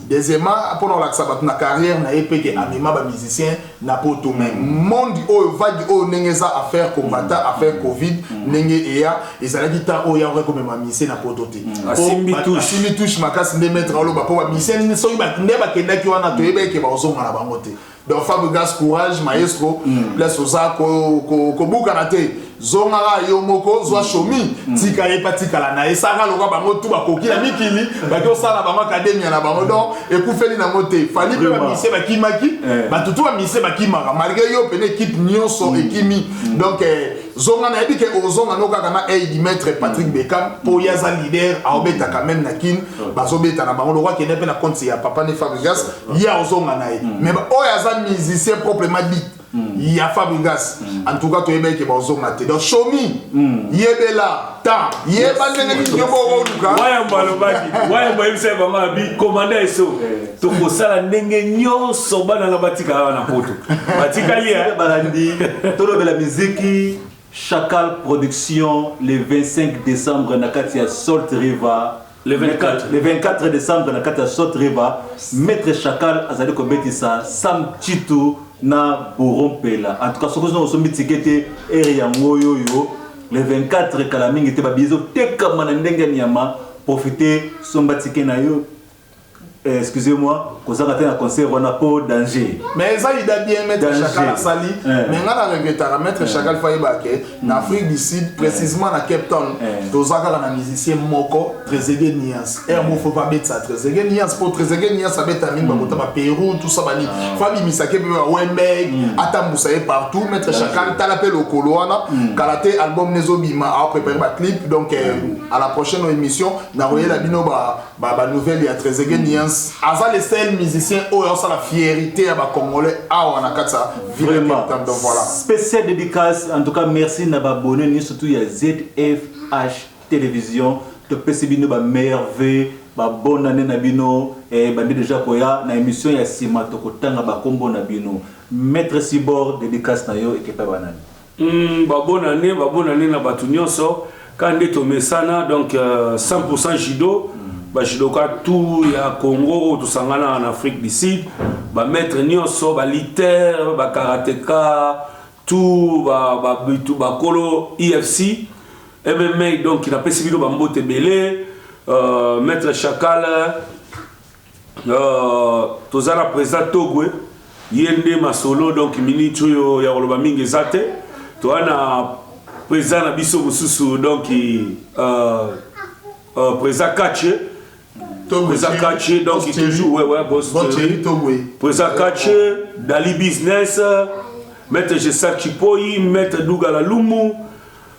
deuxièmement mpona kolakisa bato na carrière na ye mpe ke amema bamusicien na poto mais monde oyo vague oyo ndenge eza affaire combattant affaire covid ndenge eya ezalaki ta oyo yakoki komema musicien na poto te asimbi touche makasi nde maître aloba mpo bamusicien soki nde bakendaki wana toyebaki ke baozonga na bango te donc Fabregas courage maestro place oza kobukana te zongara yo moko zwa shomi tika ye patikala na esaka loka bango tu bakoki na mikili baki osala bango academia na bango donc ekufeli na mote fali pe bamise bakimaki batutu bamise bakimaka malgré yo pene équipe nyonso ekimi donc zonga na yebi ke ozonga no kaka na aide maître Patrick Beckham po yaza leader aobeta quand même na kin bazobeta na bango le roi qui n'est pas na compte ya papa ne Fabregas ya ozonga na ye mais o yaza musicien proprement dit il y a Fabregas en tout cas tu es bien que bazonga te donc shomi yebela ta yeba ndenge ni yobo oluka waya mbayimse bama bi commander eso to kosala ndenge nyonso bana na batika na poto batika lia balandi to de la musique Chacal Production le 25 décembre na kati ya Salt River le 24 décembre na kati ya Salt River maître Chacal azali ko betisa Sam Chitu na Borompela en tout cas ce que nous sommes tickete area ngoyo yo le 24 kala mingi te ba bizo tekama na ndenge nyama profiter somba tike na yo excusez-moi kozaka te na concert wana po danger mais ça il a bien mettre Chacal à sali mais ngana regretara mettre Chacal faibake na Afrique du Sud précisément na Cape Town tozaka na musicien moko Trezeguet Nias mo faut pas mettre ça Trezeguet Nias pour Trezeguet Nias abeta mingi bakota ba Pérou tout ça bani Fabi Misake be Wembeg atambusa partout mettre Chacal talapé le koloana kalaté album nezobima a préparer ba clip donc à la prochaine émission na royer la bino ba nouvelle ya Trezeguet Nias Aza les seuls musiciens où on a la fierté à Congolais à Wanakata vraiment donc voilà spécial dédicace en tout cas merci na abonné ni surtout il y a ZFH télévision de PCBino ba merveille ba bonne année na bino et bandi déjà koya na émission ya sima to kotanga ba kombo na bino maître Sibor dédicace na yo et kepa banani ba bonne année na batu nyonso quand to mesana donc 100% judo bajidoka tout ya Congo tout sangana en Afrique du Sud ba maître nyonso ba liter ba karatéka tout ba kolo IFC MMA donc il a pesi bino ba mbote belé maître Chakal tozala président Togwe yende masolo donc minute yo ya koloba mingi zate to ana président na biso mususu donc président Kache président Kache donc il toujours boss président Kache Dali Business maître Jessa Chipoi maître Dougala Lumu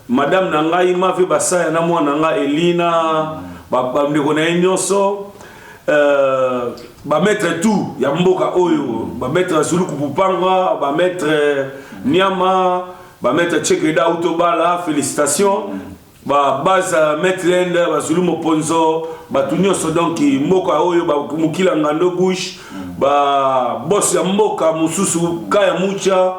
madame Nangai Mavi Basaya na mwana nga Elina ba ndeko na nyonso ba mettre tout ya mboka oyo ba mettre Zulu Kupupanga ba mettre Nyama ba mettre Chekeda Autobala félicitations ba base mettre Lenda ba Zulu Moponzo ba tunyoso donc mboka oyo ba mukila ngando gush ba boss ya mboka mususu kaya mucha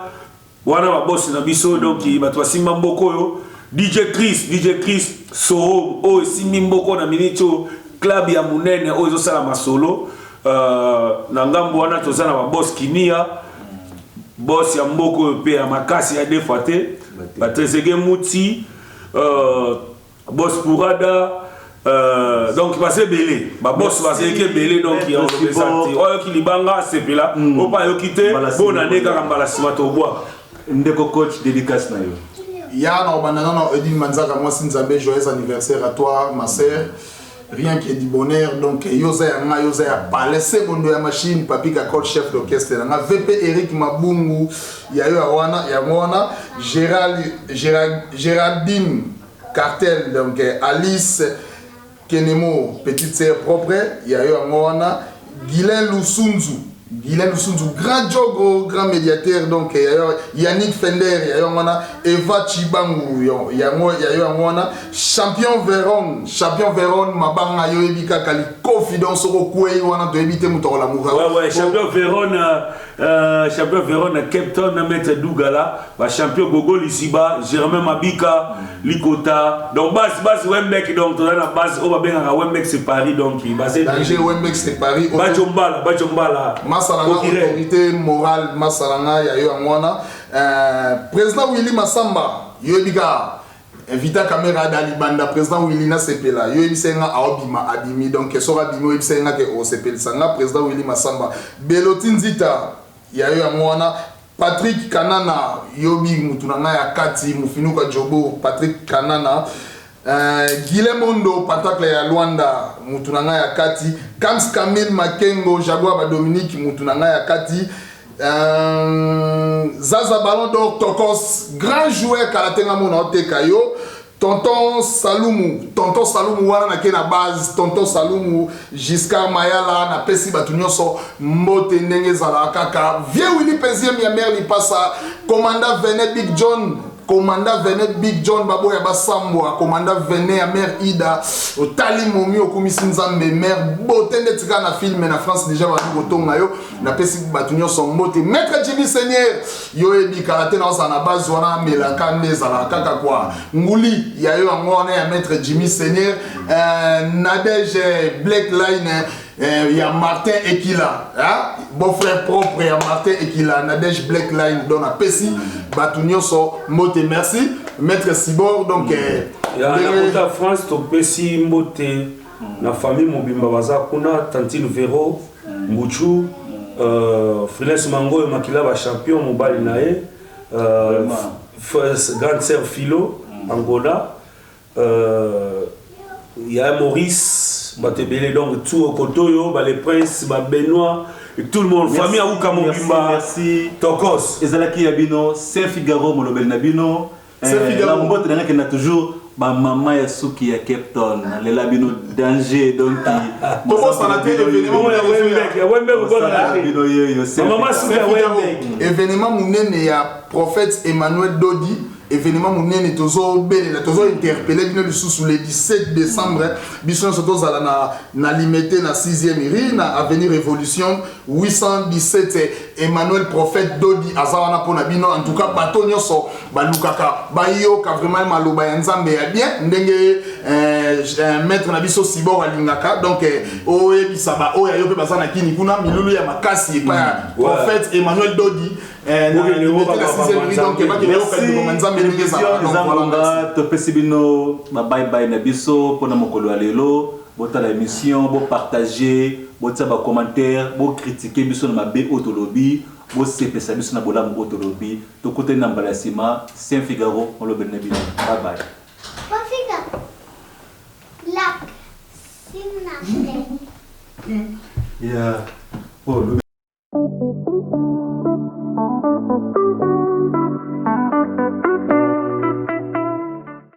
wana ba boss na biso donc ba twasimba mboko oyo DJ Chris Soho o simbi mboko na minito club ya munene oyo sala masolo na ngambo wana tozana ba boss kinia boss ya mboko pe ya makasi ya defate ba Trezege Muti boss Pourada donc ba se belé ba boss ba se ke belé donc il représente oyo ki libanga sepela o pa yo kité bona neka kambala simato bois ndeko coach dédicace na yo ya na banana Edine Manzaka moi Sinzambe joyeux anniversaire à toi ma sœur. Rien qui est du bonheur, donc Yosa ya palais secondo ya machine papi ka coach chef d'orchestre na VP Eric Mabungu ya yo ya mwana Géraldine Cartel donc Alice Kenemo petite sœur propre ya yo mwana Guylain Lusunzu grand jogo grand médiateur donc Yannick Fender ya yo mwana Eva Chibangu ya yo mwana champion Véron mabanga yo ebika kali confidence ko kwei wana to ebite mutola muka ouais champion Véron Captain na maître Dougala ba champion Gogo Lisiba Germain Mabika Likota donc base Wembeck donc to na base o ba benga Wembeck c'est Paris donc basé danger Wembeck c'est Paris Bachombala Masalanga autorité morale Masalanga ya yo mwana président Willy Massamba yo ebika invita caméra d'Alibanda président Willy na sepela yo ebisenga aobima abimi donc sora bimo ebisenga ke o sepela sanga président Willy Massamba Beloti Nzita ya yo mwana Patrick Kanana yobi mutunanga ya kati mufinuka jobo Patrick Kanana Guilemondo Patacle ya Luanda mutunanga ya kati Kams Kamil Makengo Jaguar ba Dominique mutunanga ya kati Zaza Ballon d'Or Tokos grand joueur karatenga mona oteka yo Tonton Salumu wana na ke na base Tonton Salumu Giscard Mayala na pesi batu nyonso mbote ndenge zala kaka vieux Willy Penzième ya mère li passa commandant Venet Big John babo ya basambwa commandant Venet ya mère Ida otali momi okumisi nzambe mère botende tika na film na France déjà ba botonga yo na pesi batu nyonso mbote maître Jimmy Seigneur yo ebi karate na osa na base wana melaka ndezala kaka kwa nguli ya yo ngona ya maître Jimmy Seigneur Nadège Black Line ya Martin Ekila bon frère propre ya Martin Ekila Nadège Black Line dans la pesi batu nyonso mbote merci maître Sibor donc ya na France to pesi mbote na famille mobimba baza kuna Tantine Vero Mbuchu Freelance Mango et Makila ba champion mobile nae grande sœur Philo Angola ya Maurice Batebele donc tout au Kotoyo les princes Benoît et tout le monde famille Aouka Mobimba merci Tokos ezalaki ya bino Saint-Figaro molobel na bino la mbote na ke na toujours ba maman ya suki ya Cape Town lela bino danger donc Tokos na te événement ya Wembeck bino yo maman suki ya Wembeck événement munene ya prophète Emmanuel Dodi événement munene tozo belela tozo interpeller bino lisusu le 17 décembre biso soto zala na limité na 6e rue na avenue Révolution 817 Emmanuel prophète Dodi azawana pona bino en tout cas bato nyoso balukaka bayoka vraiment maloba ya nzambe ya bien ndenge maître na biso Sibor alingaka donc oyebisa ba oya yo pe bazana kini kuna milulu ya makasi pa prophète Emmanuel Dodi topesi bino babai na biso mpona mokolo ya lelo botala émission bopartage botia bacommentaire bocritique biso na mabe oyo tolobi bosepesa biso na bolamu oyo tolobi tokutani na mbala ya nsima Saint Figaro olobeli na bino babai yeah.